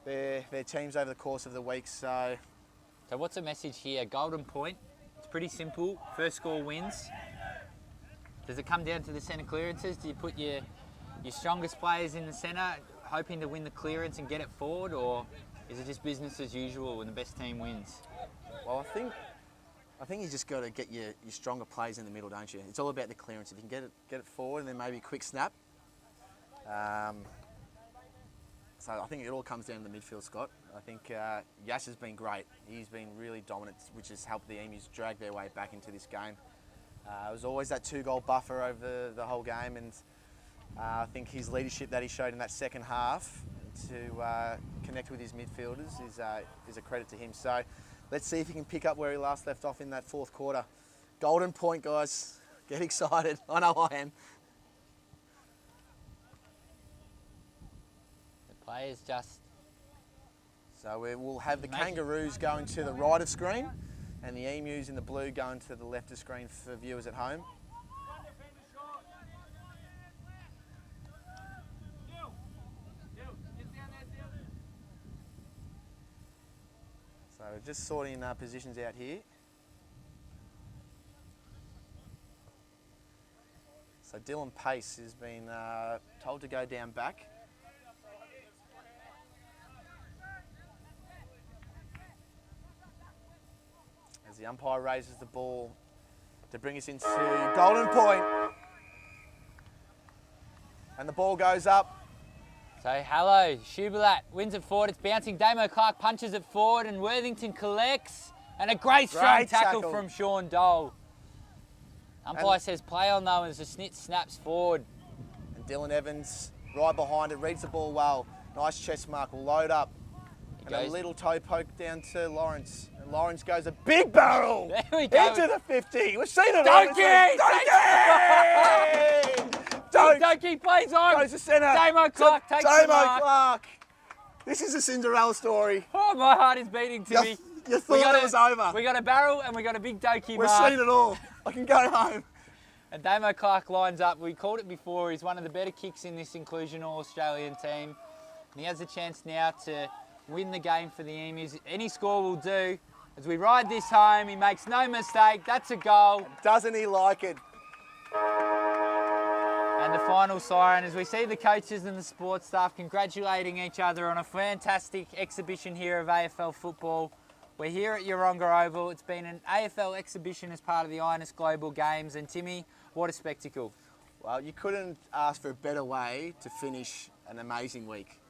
their teams over the course of the week. So what's the message here? Golden point. It's pretty simple. First score wins. Does it come down to the centre clearances? Do you put your strongest players in the centre, hoping to win the clearance and get it forward, or is it just business as usual when the best team wins? Well, I think you just got to get your stronger players in the middle, don't you? It's all about the clearance. If you can get it forward and then maybe a quick snap. So I think it all comes down to the midfield, Scott. I think Yash has been great. He's been really dominant, which has helped the Emus drag their way back into this game. It was always that 2-goal buffer over the whole game, and I think his leadership that he showed in that second half to connect with his midfielders is a credit to him. So let's see if he can pick up where he last left off in that 4th quarter. Golden point, guys. Get excited. I know I am. Players just... So we'll have the Kangaroos going to the right of screen and the Emus in the blue going to the left of screen for viewers at home. So we're just sorting positions out here. So Dylan Pace has been told to go down back. As the umpire raises the ball to bring us into golden point. And the ball goes up. So hello, Schuberlat wins it forward. It's bouncing. Damo Clark punches it forward and Worthington collects. And a great strong tackle from Sean Dole. Umpire says play on though as the snit snaps forward. And Dylan Evans right behind it, reads the ball well. Nice chest mark, will load up. And a goes. little toe poke down to Lawrence. And Lawrence goes a big barrel There we go. into the 50. We've seen it Donkey! all. Donkey! Donkey plays on. Goes to centre. Damo Clark takes the Damo mark. Clark. This is a Cinderella story. Oh, my heart is beating, Timmy. You thought it was over. We got a barrel and we got a big Donkey We've mark. seen it all. I can go home. And Damo Clark lines up. We called it before. He's one of the better kicks in this Inclusion All-Australian team. And he has a chance now to win the game for the Emus. Any score will do. As we ride this home, he makes no mistake. That's a goal. Doesn't he like it? And the final siren, as we see the coaches and the sports staff congratulating each other on a fantastic exhibition here of AFL football. We're here at Yeronga Oval. It's been an AFL exhibition as part of the Ionis Global Games. And Timmy, what a spectacle. Well, you couldn't ask for a better way to finish an amazing week.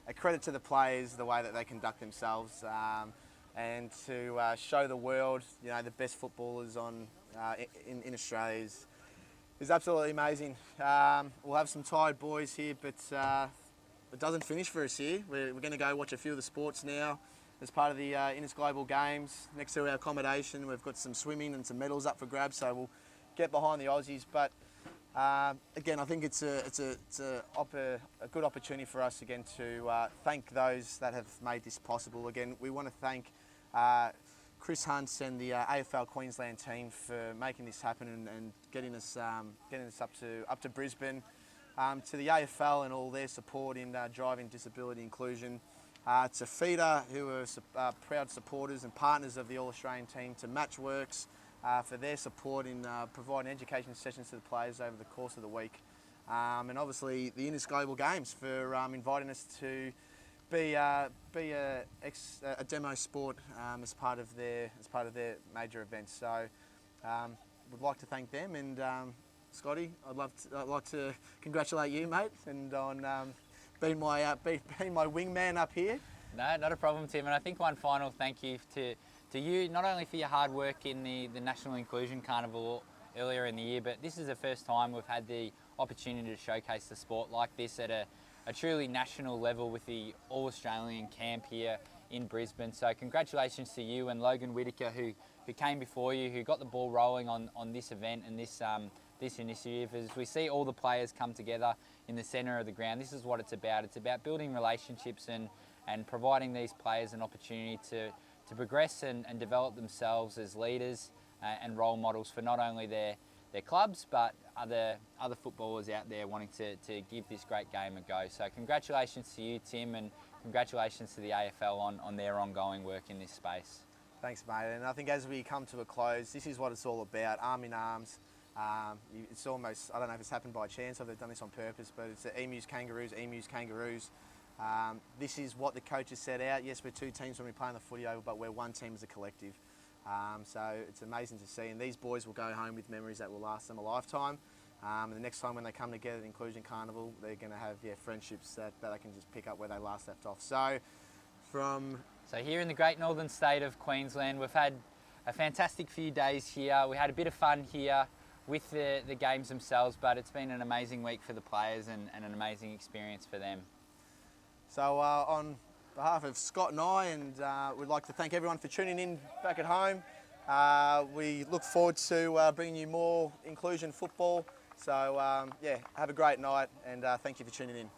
A credit to the players, the way that they conduct themselves, and to show the world, you know, the best footballers in Australia is absolutely amazing. We'll have some tired boys here, but it doesn't finish for us here. We're going to go watch a few of the sports now as part of the Ionis Global Games. Next to our accommodation, we've got some swimming and some medals up for grabs, so we'll get behind the Aussies. But again, I think it's a good opportunity for us again to thank those that have made this possible. Again, we want to thank Chris Hunt and the AFL Queensland team for making this happen and getting us up to Brisbane. To the AFL and all their support in driving disability inclusion. To FIDA, who are proud supporters and partners of the All-Australian team. To Matchworks, for their support in providing education sessions to the players over the course of the week. And obviously the Ionis Global Games for inviting us to be a demo sport as part of their major events. So would like to thank them, and Scotty, I'd like to congratulate you, mate, and on being my wingman up here. No, not a problem, Tim. And I think one final thank you to you, not only for your hard work in the National Inclusion Carnival earlier in the year, but this is the first time we've had the opportunity to showcase the sport like this at a truly national level with the All-Australian camp here in Brisbane. So congratulations to you and Logan Whitaker who came before you, who got the ball rolling on this event and this initiative. As we see all the players come together in the centre of the ground, this is what it's about. It's about building relationships and providing these players an opportunity to progress and develop themselves as leaders and role models for not only their clubs but other footballers out there wanting to give this great game a go. So congratulations to you, Tim, and congratulations to the AFL on their ongoing work in this space. Thanks, mate. And I think as we come to a close, this is what it's all about, arm in arms. It's almost, I don't know if it's happened by chance or they've done this on purpose, but it's the Emus Kangaroos. This is what the coaches set out. Yes, we're two teams when we play on the footy oval, but we're one team as a collective. So it's amazing to see, and these boys will go home with memories that will last them a lifetime. And the next time when they come together at the Inclusion Carnival, they're going to have friendships that they can just pick up where they last left off. So here in the great northern state of Queensland, we've had a fantastic few days here. We had a bit of fun here with the games themselves, but it's been an amazing week for the players and an amazing experience for them. So on behalf of Scott and I, and we'd like to thank everyone for tuning in back at home. We look forward to bringing you more inclusion football. So have a great night, and thank you for tuning in.